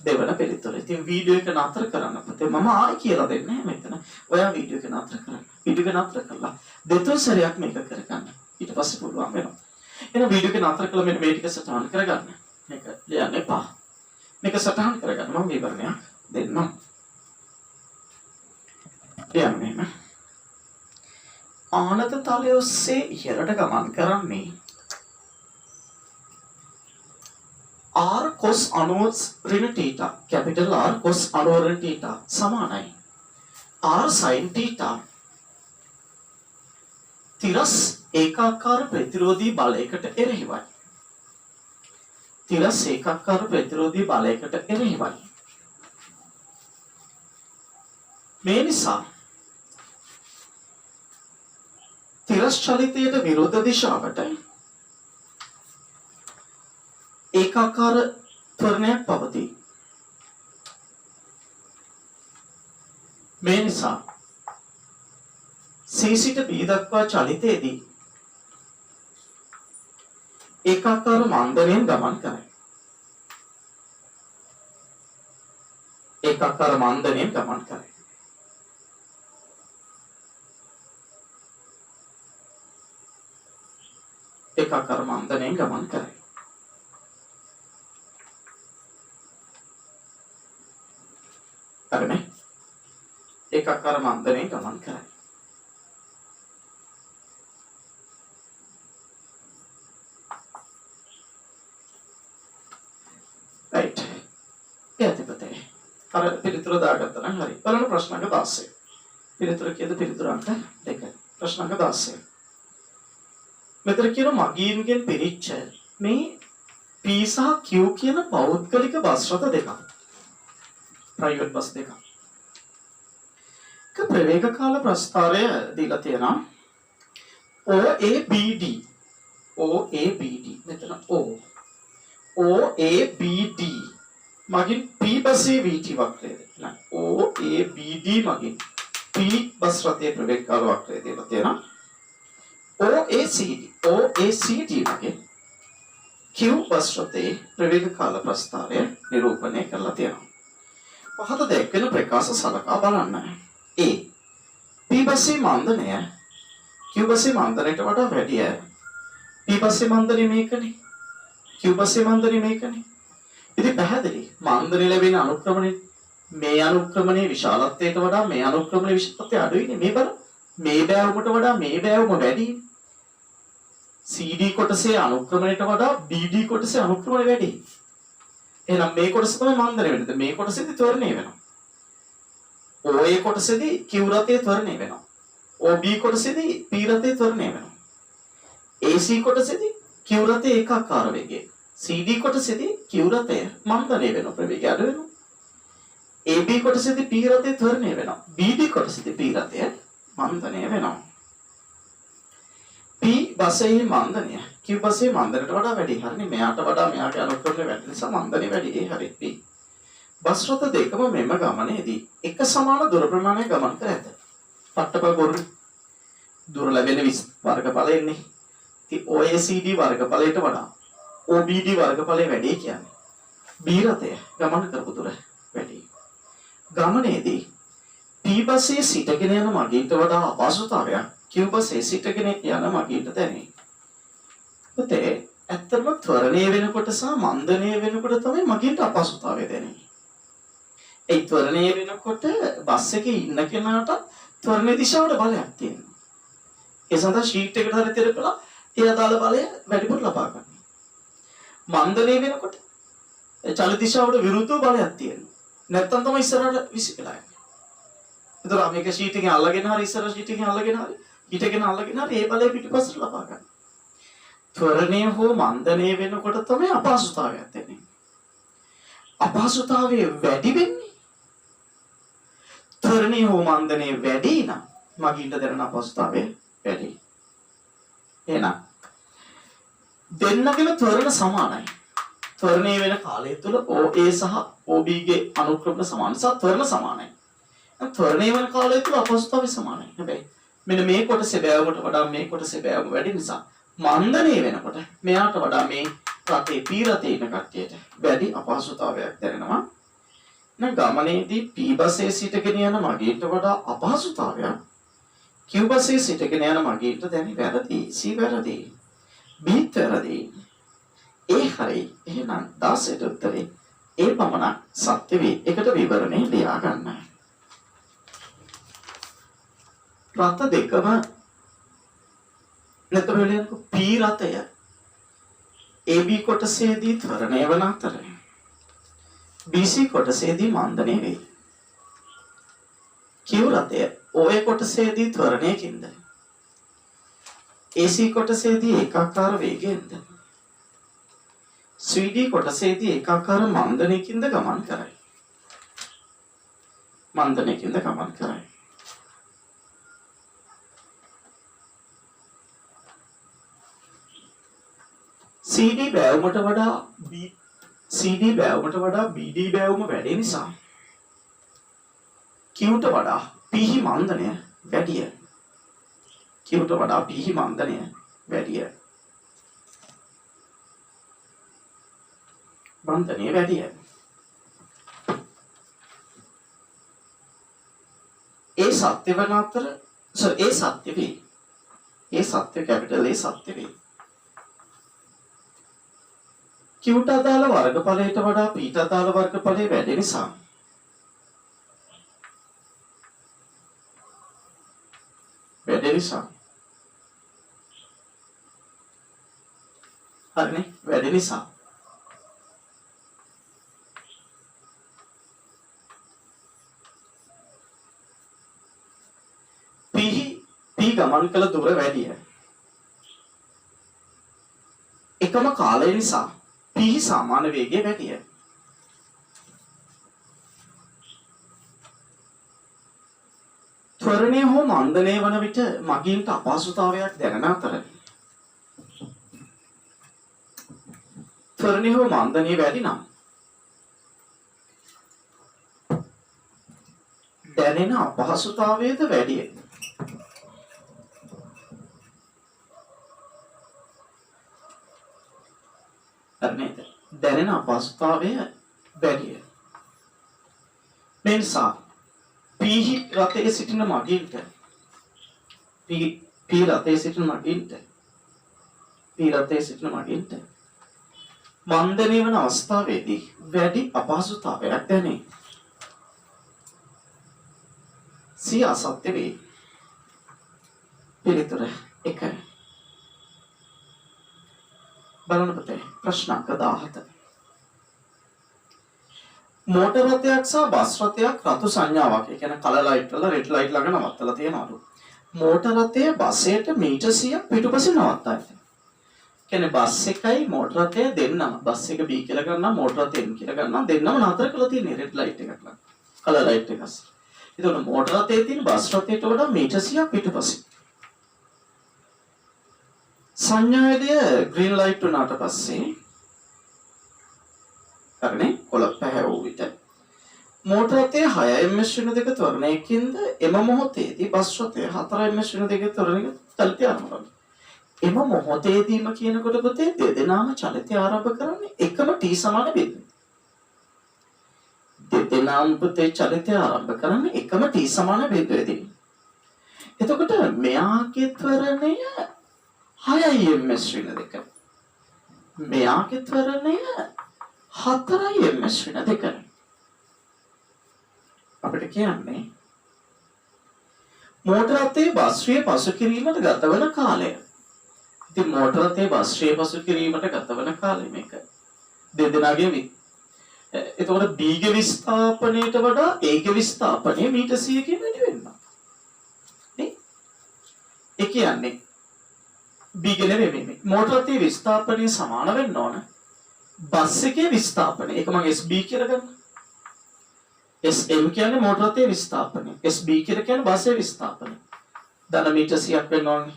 දෙවන පිළිතුර. ඉතින් වීඩියෝ එක නතර කරන්න පුතේ මම ආයෙ කියලා දෙන්නේ මෙතන. ඔයා වීඩියෝ එක නතර කරන්න. වීඩියෝ එක නතර කරලා දෙතුන් සැරයක් මේක කරගන්න. ඊට පස්සේ පුළුවන් වෙනවා. එහෙනම් වීඩියෝ එක නතර කළා මෙන්න මේ ටික සටහන් කරගන්න. මේක ලියන්න එපා. මේක සටහන් කරගන්න මම විවරණයක් දෙන්නම්. ලියන්න. ආනත තලය ඔස්සේ ඉහළට ගමන් කරන්නේ r cos අනුවරින් θ කැපිටල් R cos අනුවරින් θ සමානයි r sin θ තිරස් ඒකාකාර ප්‍රතිරෝධී බලයකට එරෙහිවයි. තිරස් ඒකාකාර ප්‍රතිරෝධී බලයකට එරෙහිවයි. මේ නිසා තිරස් චලිතයට විරුද්ධ දිශාවට ඒකාකාර ත්වරණයක් පවතී. මේ නිසා C සිට B දක්වා චලිතයේදී ඒකාකාර මන්දනයෙන් ගමන් කරයි. ඒකාකාර මන්දනයෙන් ගමන් කරයි. ඒකාකාර මන්දනයෙන් ගමන් කරයි. හරිනේ? ඒකාකාර මන්දනයෙන් ගමන් කරයි. right. යතිපතේ. අර පිළිතුර දාගත්තා නම් හරි. බලන්න ප්‍රශ්න අංක 16. පිළිතුර කීයද? පිළිතුර අංක 2. ප්‍රශ්න අංක 16. මෙතන කියන මගීන්ගෙන් පිරිච්ච මේ P සහ Q කියන පෞද්ගලික බස් රථ දෙකක්. ප්‍රයිවට් බස් දෙකක්. ප්‍රවේග කාල ප්‍රස්ථාරය දීලා තියෙනවා OABD මෙතන OABD මගින් P බස්සේ VT වක්‍රය දෙන්න. OABD මගින් P බස් රථයේ ප්‍රවේග කාල වක්‍රය දීලා තියෙනවා. OACD මගින් Q බස් රථයේ ප්‍රවේග කාල ප්‍රස්ථාරය නිරූපණය කරලා තියෙනවා. පහත දැක්වෙන ප්‍රකාශ සලකා බලන්න. A P බස්සේ මන්දනය Q බස්සේ මන්දනයට වඩා වැඩිය. P බස්සේ මන්දනය මේකනේ. Q බස්සේ මන්දනය මේකනේ. ඉතින් පැහැදිලි මන්දනය ලැබෙන අනුක්‍රමණය මේ අනුක්‍රමණයේ විශාලත්වයට වඩා මේ අනුක්‍රමණයේ විශාලත්වය අඩුයිනේ. මේ බලන්න. මේ බෑවුමට වඩා මේ බෑවුම වැඩියි. CD කොටසේ අනුක්‍රමණයට වඩා BD කොටසේ අනුක්‍රමණය වැඩි. එහෙනම් මේ කොටස තමයි මන්දනය වෙන්නේ. මේ කොටසේදී ත්වරණය වෙනවා. OA කොටසේදී Q රතේ ත්වරණය වෙනවා. OB කොටසේදී P රතේ ත්වරණය වෙනවා. AC කොටසේදී Q රතේ ඒකාකාර වේගය. CD කොටසේදී Q රතය මන්දනය වෙන ප්‍රවේගය අඩු වෙනවා. AB කොටසේදී P රතේ ත්වරණය වෙනවා. BD කොටසේදී P රතය මන්දනය වෙනවා. P බසයේ මන්දනය Q බසයේ මන්දනයට වඩා වැඩි. හරිනේ. මෙයාට වඩා මෙයාගේ අනුක්‍රමණය වැඩි නිසා මන්දනය වැඩි. ඒ හරි. P බස් රථ දෙකම මෙම ගමනේදී එක සමාන දුර ප්‍රමාණයක් ගමන් කර ඇත. පට්ටපල් බොරු දුර ලැබෙන වර්ගඵල එන්නේ. ඉතින් OACD වර්ගඵලයට වඩා OBD වර්ගඵලය වැඩි කියන්නේ. B රථය ගමන් කරපු දුර වැඩි. ගමනේදී P බසයේ සිටගෙන යන මගීන්ට වඩා අපහසුතාවයක් Q බසයේ සිටගෙන යන මගීන්ට දැනේ. පුතේ ඇත්තම ත්වරණය වෙනකොට සහ මන්දනය වෙනකොට තමයි මගීන්ට අපහසුතාවය දැනෙන්නේ. ඒ ත්වරණය වෙනකොට බස් එකේ ඉන්න කෙනාට ත්වරණයේ දිශාවට බලයක් තියෙනවා. ඒ සඳහා ෂීට් එකට හරි තිරපලා ඒ අදාළ බලය වැඩිපුර ලබා ගන්න. මන්දනය වෙනකොට චල දිශාවට විරුද්ධව බලයක් තියෙනවා. නැත්තම් තමයි ඉස්සරහට විසිකලා යන්නේ. ඒතර මේක ෂීට් එකෙන් අල්ලගෙන හරි ඉස්සර ෂීට් එකෙන් අල්ලගෙන හරි පිටගෙන අල්ලගෙන හරි ඒ බලය පිටිපස්සට ලබා ගන්න. ත්වරණය හෝ මන්දනය වෙනකොට තමයි අපහසුතාවයක් දැනෙන්නේ. අපහසුතාවය වැඩි වෙන්නේ ත්වරණය හෝ මන්දනය වැඩි නම් මගින්ට දැනෙන අපහසුතාවය වැඩි. එහෙනම් දෙන්නගේම ත්වරණ සමානයි. ත්වරණය වෙන කාලය තුල OA සහ OB ගේ අනුක්‍රම සමාන නිසා ත්වරණ සමානයි. ත්වරණය වෙන කාලය තුල අපහසුතාවය සමානයි. හැබැයි මෙන්න මේ කොටසේ බෑවුමට වඩා මේ කොටසේ බෑවුම වැඩි නිසා මන්දනය වෙනකොට මෙයාට වඩා මේ රටේ P රටේ ඉන්න කට්ටියට වැඩි අපහසුතාවයක් දැනෙනවා. නම් ගමනේදී P බසයේ සිටගෙන යන මගීන්ට වඩා අපහසුතාවයක් Q බසයේ සිටගෙන යන මගීන්ට දැනි වැරදි. C වැරදි. B වැරදි. ඒ හරි. එහෙනම් 16ට උත්තරේ ඒ පමණක් සත්‍ය වේ. ඒකට විවරණේ ලියා ගන්න. රත දෙකම නැත්නම් P රතය AB කොටසේදී ත්වරණය වන අතර BC කොටසේදී මන්දනය වේ. Q රතය OA කොටසේදී ත්වරණයකින්ද AC කොටසේදී ඒකාකාර වේගයෙන්ද CD කොටසේදී ඒකාකාර මන්දනයකින්ද ගමන් කරයි. මන්දනයකින්ද ගමන් කරයි. CD බෑවුමට වඩා BD බෑවුම වැඩි නිසා Qට වඩා P මන්දනය වැඩිය. Qට වඩා P මන්දනය වැඩිය. මන්දනය වැඩිය. ඒ සත්‍ය වෙන අතර ඒ සත්‍ය වේ. ඒ සත්‍ය කැපිටල් ඒ සත්‍ය වේ. Qට අදාළ වර්ගඵලයට වඩා Pට අදාළ වර්ගඵලය වැඩි නිසා හරිනේ වැඩි නිසා P ගමන් කළ දුර වැඩිය. එකම කාලය නිසා P සමාන වේගය වැඩිය. ත්වරණය හෝ මන්දනය වන විට මගීන්ට අපහසුතාවයක් දැනෙන අතර ත්වරණය හෝ මන්දනය වැඩි නම් දැනෙන අපහසුතාවයද වැඩිය. දැනෙන අපහසුතාවය වැඩිය. මේ නිසා P රතේ සිටින මගීන්ට මන්දනය වන අවස්ථාවේදී වැඩි අපහසුතාවයක් දැනේ. සිය අසත්‍ය වේ. පිළිතුර 1. බලන්න පුතේ ප්‍රශ්න අංක 17. මෝටර රථයක් සහ බස් රථයක් රතු සංඥාවක්. ඒ කියන්නේ කලර් ලයිට් වල රෙඩ් ලයිට් ළඟ නවත්තලා තියෙනවලු. මෝටර රථය බසයට මීටර් 100ක් පිටුපසින් නවත්තා ඇත. කියන්නේ බස් එකයි මෝටර රථය දෙන්නම බස් එක B කියලා ගන්නවා මෝටර රථය M කියලා ගන්නවා දෙන්නම නතර කරලා තියෙන්නේ රෙඩ් ලයිට් එකක් ළඟ. කලර් ලයිට් එකක්. එතකොට මෝටර රථයේ තියෙන බස් රථයට වඩා මීටර් 100ක් පිටුපසින්. සංඥාවේදී ග්‍රීන් ලයිට් උනාට පස්සේ කරන්නේ කොළ පැහැවූ විට මෝටර රථයේ 6 ms වෙන දෙක ත්වරණයකින්ද එම මොහොතේදී බස් රථයේ 4 ms වෙන දෙක ත්වරණයක චලිතය ආරම්භ කරනවා. එම මොහොතේදීම කියනකොට පුතේ දෙදෙනාම චලිතය ආරම්භ කරන්නේ එකම t සමාන බිඳුවේ. දෙදෙනාම පුතේ චලිතය ආරම්භ කරන්නේ එකම t සමාන බිඳුවේදී. එතකොට මෙයාගේ ත්වරණය 6 ms වෙන දෙක. මෙයාගේ ත්වරණය 4 ms වෙන දෙක. අපිට කියන්නේ මෝටර රථයේ බස්රිය පසු කිරීමට ගත වන කාලය. ඉතින් මෝටර රථයේ බස්රිය පසු කිරීමට ගත වන කාලය මේක. දෙදෙනාගේ එතකොට B ගේ විස්ථාපනයට වඩා A ගේ විස්ථාපනය මීටර් 100කින් වැඩි වෙනවා. නේ? ඒ කියන්නේ B ගේ නෙමෙයි මේ මෝටර රථයේ විස්ථාපනය සමාන වෙන්න ඕන. බස් එකේ විස්ථාපනය. ඒක මම SB කියලා ගන්නවා. SM කියන්නේ මෝටර රථයේ විස්ථාපනය. SB කියලා කියන්නේ බස්සේ විස්ථාපනය. ධන මීටර් 100ක් වෙන්න ඕනේ.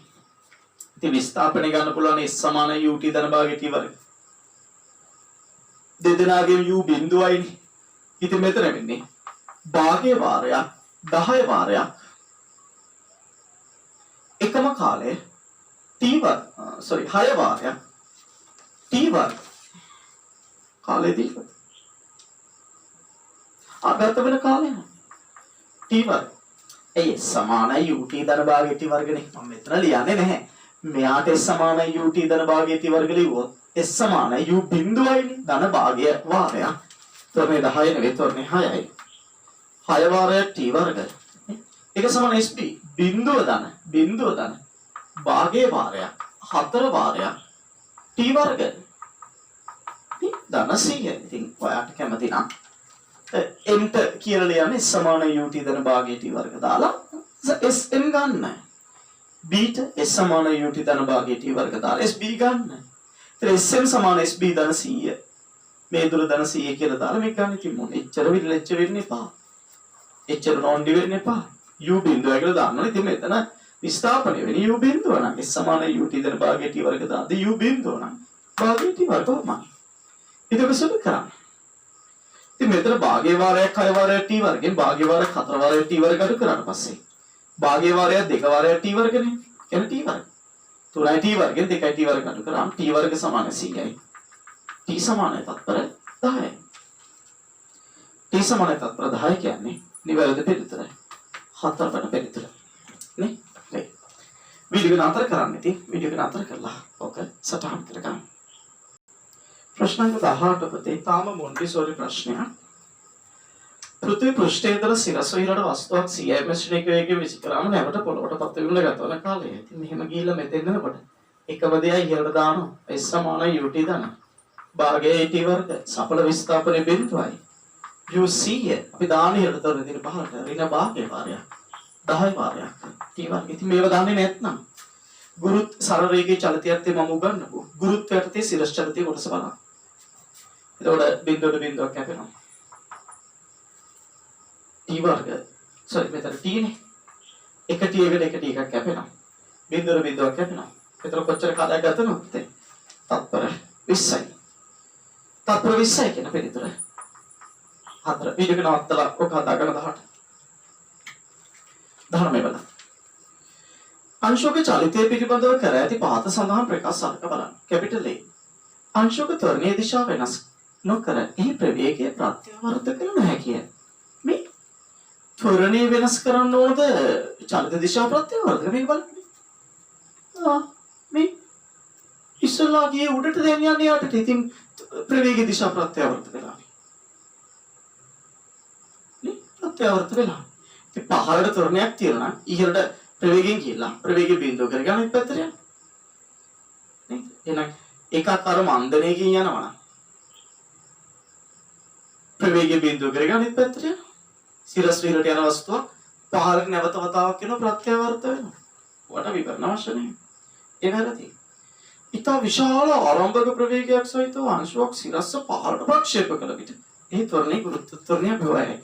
ඉතින් විස්ථාපනය ගන්න පුළුවන් S සමාන UT ධන භාගය T වර්ග. දෙදෙනාගේ U බිඳුවයිනේ. ඉතින් මෙතන වෙන්නේ භාගයේ වාරයක් 10 වාරයක් එකම කාලේ T වර්ග 6 වාරයක් T වර්ග කාලෙදී අගත වෙන කාලය T වර්ග. ඒ සමානයි UT ධන භාගයේ T වර්ගනේ. මම මෙතන ලියන්නේ නැහැ. මෙයාට S සමානයි UT ධන භාගයේ T වර්ග ලිව්වොත් S සමානයි U බිඳුවයිනේ ධන භාගය වාරයක්. තොරනේ 10 නෙවෙයි තොරනේ 6යි. 6 වාරයක් T වර්ග. ඒක සමාන SP බිඳුව ධන භාගයේ වාරයක් 4 වාරයක් T වර්ග. ධන 100. ඉතින් ඔයාට කැමති නම් එන්ට කියලා ලියන්නේ S සමාන UT ධන භාගයේ T වර්ග දාලා SM ගන්න. B ට S සමාන UT ධන භාගයේ T වර්ග දාලා SB ගන්න. ඒතර SM සමාන SB ධන 100. මේ දුර ධන 100 කියලා දාලා මේක ගන්න ඉතින් මොන එච්චර විලෙච්ච වෙන්න එපා. එච්චර නොන්ඩි වෙන්න එපා. U බිඳුව කියලා දාන්නනේ. ඉතින් මෙතන විස්ථාපනය වෙන්නේ U බිඳුව නම් S සමාන UT ධන භාගයේ T වර්ග දාද්දී U බිඳුව නම් භාගයේ T වර්ගමයි. ඒක සුදු කරන්නේ. ඉතින් මෙතන භාගයේ වාරයක් 6 වාරයක් T වර්ගෙන් භාගයේ වාරයක් 4 වාරයක් T වර්ග අඩු කරාට පස්සේ භාගයේ වාරයක් 2 වාරයක් T වර්ගනේ. කියන්නේ T වර්ග. 3යි T වර්ගෙන් 2යි T වර්ග අඩු කරාම T වර්ග සමාන 100යි. T සමානයි තත්පර 10යි. T සමානයි තත්පර 10 කියන්නේ නිවැරදි පිළිතුරයි. 4 වෙනි පිළිතුර. නේ? හරි. වීඩියෝ නතර කරන්න ඉතින් වීඩියෝ නතර කරලා ඔක සටහන් කරගන්න. ප්‍රශ්න අංක 18 පුතේ තාම මොන්ටිසෝරි ප්‍රශ්නයක්. පෘථිවි පෘෂ්ඨයේ ඉඳලා සිරස ඉහළට වස්තුවක් 100 ms වේගයෙන් විසි කරාම නැවට පොළොවට පත් වෙන්න ගතවන කාලය. ඉතින් මෙහෙම ගිහිල්ලා මෙතෙන් එනකොට එකම දෙයයි ඉහළට දානවා. S සමානයි UT ධන. භාගයේ T වර්ග සඵල විස්ථාපනයේ බිඳුවයි. U 100 අපි දාන ඉහළට තොරන දින පහකට ඍණ භාගයේ වාරයක් 10 වාරයක් T වර්ග. ඉතින් මේව දාන්නේ නැත්නම් ගුරුත් සරල රේඛයේ චලිතයත් මම උගන්වපු ගුරුත්වයට තේ සිරස් චලිතය කොටස බලන්න. එතකොට බිඳුවට බිඳුවක් කැපෙනවා. T වර්ග මෙතන T නේ. එක T එකට එක T එකක් කැපෙනවා. බිඳුවට බිඳුවක් කැපෙනවා. එතන කොච්චර කාලයක් ගත වෙනවද? තත්පර 20යි. තත්පර 20යි කියන පිළිතුර. 4 වීඩියෝ එක නවත්තලා ඔක හදාගන්න 18. 19 බලන්න. අංශක චලිතය පිළිබඳව කර ඇති පහත සඳහන් ප්‍රකාශ සලක බලන්න. Capital A. අංශක ත්වරණයේ දිශාව වෙනස් නොකර එහි ප්‍රවේගය ප්‍රත්‍යවර්ත කළ නොහැකිය. මේ ත්වරණය වෙනස් කරන්න ඕනද චලිත දිශාව ප්‍රත්‍යවර්තක මේක බලන්න. මේ ඉස්සලා ගියේ උඩට දැන් යන්නේ යටට. ඉතින් ප්‍රවේග දිශා ප්‍රත්‍යවර්ත වෙලා. නේ ප්‍රත්‍යවර්ත වෙලා. පහළට තොරණයක් තියෙනවා නම් ඉහළට ප්‍රවේගයෙන් ගිහලා ප්‍රවේගය බිඳුව කරගෙන අනිත් පැත්තට යනවා. නේද? එහෙනම් ඒකාකාර මන්දණයකින් යනවා නම් ප්‍රවේගය බිඳුව කරගෙන අනිත් පැත්තට යනවා. සිරස් විලට යන වස්තුවක් පහළට නැවත වතාවක් යන ප්‍රත්‍යවර්ත වෙනවා. වට විවරණ අවශ්‍ය නැහැ. ඒ වැරදි. ඊට විශාල ආරම්භක ප්‍රවේගයක් සහිතව අංශුවක් සිරස්ස පහළට ප්‍රක්ෂේප කළ විට ඒ ත්වරණේ ගුරුත්ව ත්වරණය බවයි.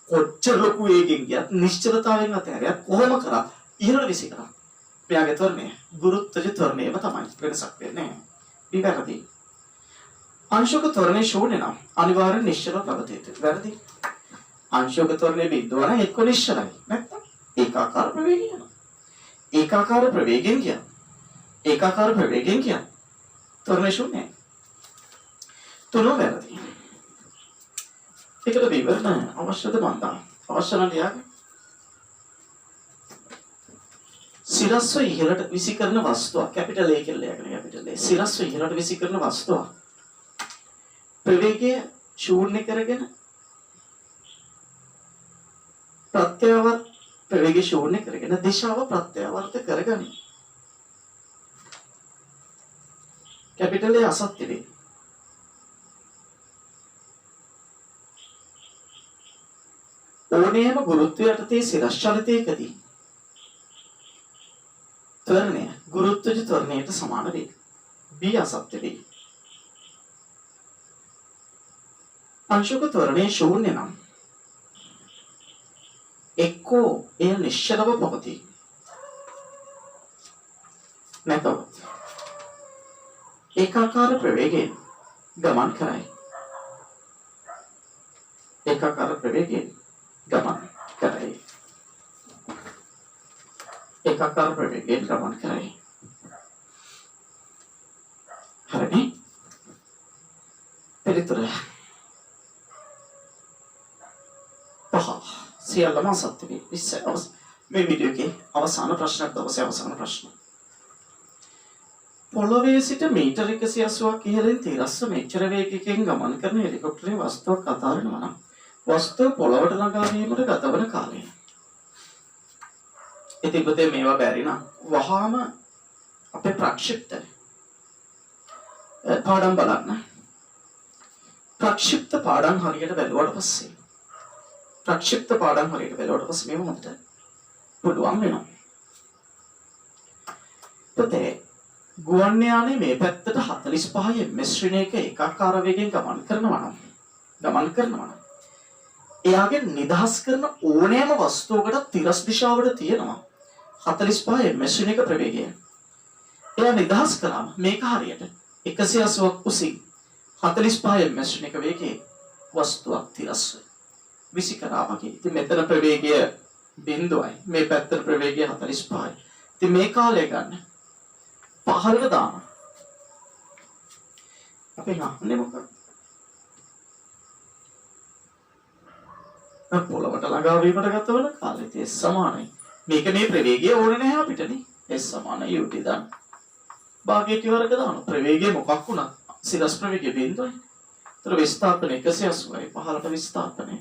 කොච්චර ලොකු වේගෙන් ගියත් නිශ්චලතාවයෙන් අතහැරියත් කොහොම කරත් ඉහළට විසි කරා. මෙයාගේ ත්වරණය ගුරුත්වජ ත්වරණයම තමයි, වෙනසක් වෙන්නේ නැහැ. මේ වැරදි. අංශුක ත්වරණේ ශූන්‍ය නම් අනිවාර්යෙන් නිශ්චල ප්‍රගතිය යුතුයි. වැරදි. අංශුක ත්වරණේ බිඳුව නම් එක්ක නිශ්චලයි. නැත්නම් ඒකාකාර ප්‍රවේගය යනවා. ඒකාකාර ප්‍රවේගයෙන් කියන. ඒකාකාර ප්‍රවේගයෙන් කියන. ත්වරණේ ශූන්‍යයි. තුන වැරදි. ඒකට විවරණ අවශ්‍යද මන්දා? අවශ්‍ය නම් ලියන්න. සිරස්ව ඉහළට විසි කරන වස්තුවක් කැපිටල් A කියලා ලියගෙන කැපිටල් A. සිරස්ව ඉහළට විසි කරන වස්තුවක් ප්‍රවේගය ශූන්‍ය කරගෙන ප්‍රත්‍යවර්ත ප්‍රවේගය ශූන්‍ය කරගෙන දිශාව ප්‍රත්‍යවර්ත කරගනි. කැපිටල් A අසත්‍ය වේ. ඕනෑම ගුරුත්වය යටතේ සිරස් චලිතයකදී ත්වරණය ගුරුත්වජ ත්වරණයට සමාන වේ. B අසත්‍ය වේ. අංශුක ත්වරණය ශූන්‍ය නම් එක්කෝ එය නිශ්චලව පවතී. නැතොත් ඒකාකාර ප්‍රවේගයෙන් ගමන් කරයි. ඒකාකාර ප්‍රවේගයෙන් ගමන් කරයි. ඒකාකාර ප්‍රවේගයෙන් ගමන් කරයි. හරිනේ? පිළිතුර පහ සියල්ලම සත්‍ය වේ. මේ වීඩියෝ එකේ අවසාන ප්‍රශ්නයක් දවසේ අවසාන ප්‍රශ්න. පොළොවේ සිට මීටර 180ක් ඉහළින් තිරස්ස මෙච්චර වේගයකින් ගමන් කරන හෙලිකොප්ටරේ වස්තුවක් අතාරිනවා නම් වස්තුව පොළොවට ළඟා වීමට ගතවන කාලය. ඉතින් පුතේ මේවා බැරි නම් වහාම අපේ ප්‍රක්ෂිප්ත පාඩම් බලන්න. ප්‍රක්ෂිප්ත පාඩම් හරියට බැලුවට පස්සේ මේව හොඳට පුළුවන් වෙනවා. පුතේ ගුවන් යානේ මේ පැත්තට 45 ms ශ්‍රේණියක ඒකාකාර වේගයෙන් ගමන් කරනවා නම් එයාගේ නිදහස් කරන ඕනෑම වස්තුවකට තිරස් දිශාවට තියෙනවා 45 ms ශ්‍රේණියක ප්‍රවේගය. එයා නිදහස් කරාම මේක හරියට 180ක් උසින් 45 ms ශ්‍රේණියක වේගයේ වස්තුවක් තිරස් විසි කරා වගේ. ඉතින් මෙතන ප්‍රවේගය බිඳුවයි, මේ පැත්තට ප්‍රවේගය 45යි. ඉතින් මේ කාලය ගන්න පහළට දාන්න. අපි හන්නේ මොකක්ද? පොළවට ළඟා වීමට ගතවන කාලෙත් ඒ සමානයි. මේක මේ ප්‍රවේගය ඕනේ නැහැ අපිටනේ. ඒ සමානයි ut දාන්න. භාගයට වර්ග දාන්න. ප්‍රවේගය මොකක් වුණත් සිරස් ප්‍රවේගය බිඳුවයි. ඒතර විස්ථාපන 180යි පහළට විස්ථාපනය.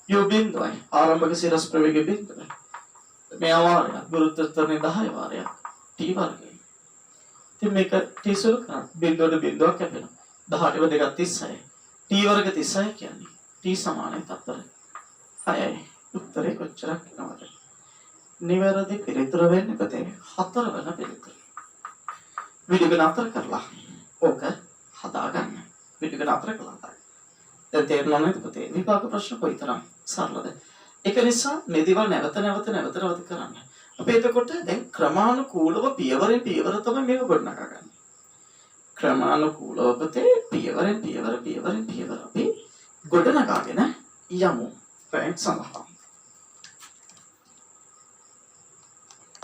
u බිඳුවයි. ආරම්භක සිරස් ප්‍රවේගය බිඳුවයි. මේ වාරයක් ගුරුත්ව ත්වරණය 10 වාරයක් t වර්ගය. ඉතින් මේක t සුළු කරා බිඳුවට බිඳුවක් කැපෙනවා. 18 ව 2ක් 36. t වර්ග 36 කියන්නේ t සමානයි තත්පර 6යි. උත්තරේ කොච්චරක් වෙනවද? නිවැරදි පිළිතුර වෙන්නේ පුතේ 4 වෙන පිළිතුර. වීඩියෝ එක නතර කරලා ඕක හදාගන්න. වීඩියෝ එක නතර කළා. දැන් තේරුණා නේද පුතේ? විභාග ප්‍රශ්න කොයිතරම් සරලද? ඒක නිසා මේ දේවල් නැවත කරන්න. අපි එතකොට දැන් ක්‍රමානුකූලව පියවරෙන් පියවර තමයි මේක ගොඩනගා ගන්න. ක්‍රමානුකූලව පුතේ පියවරෙන් පියවර අපි ගොඩනගාගෙන යමු. රැන්ක් සඳහා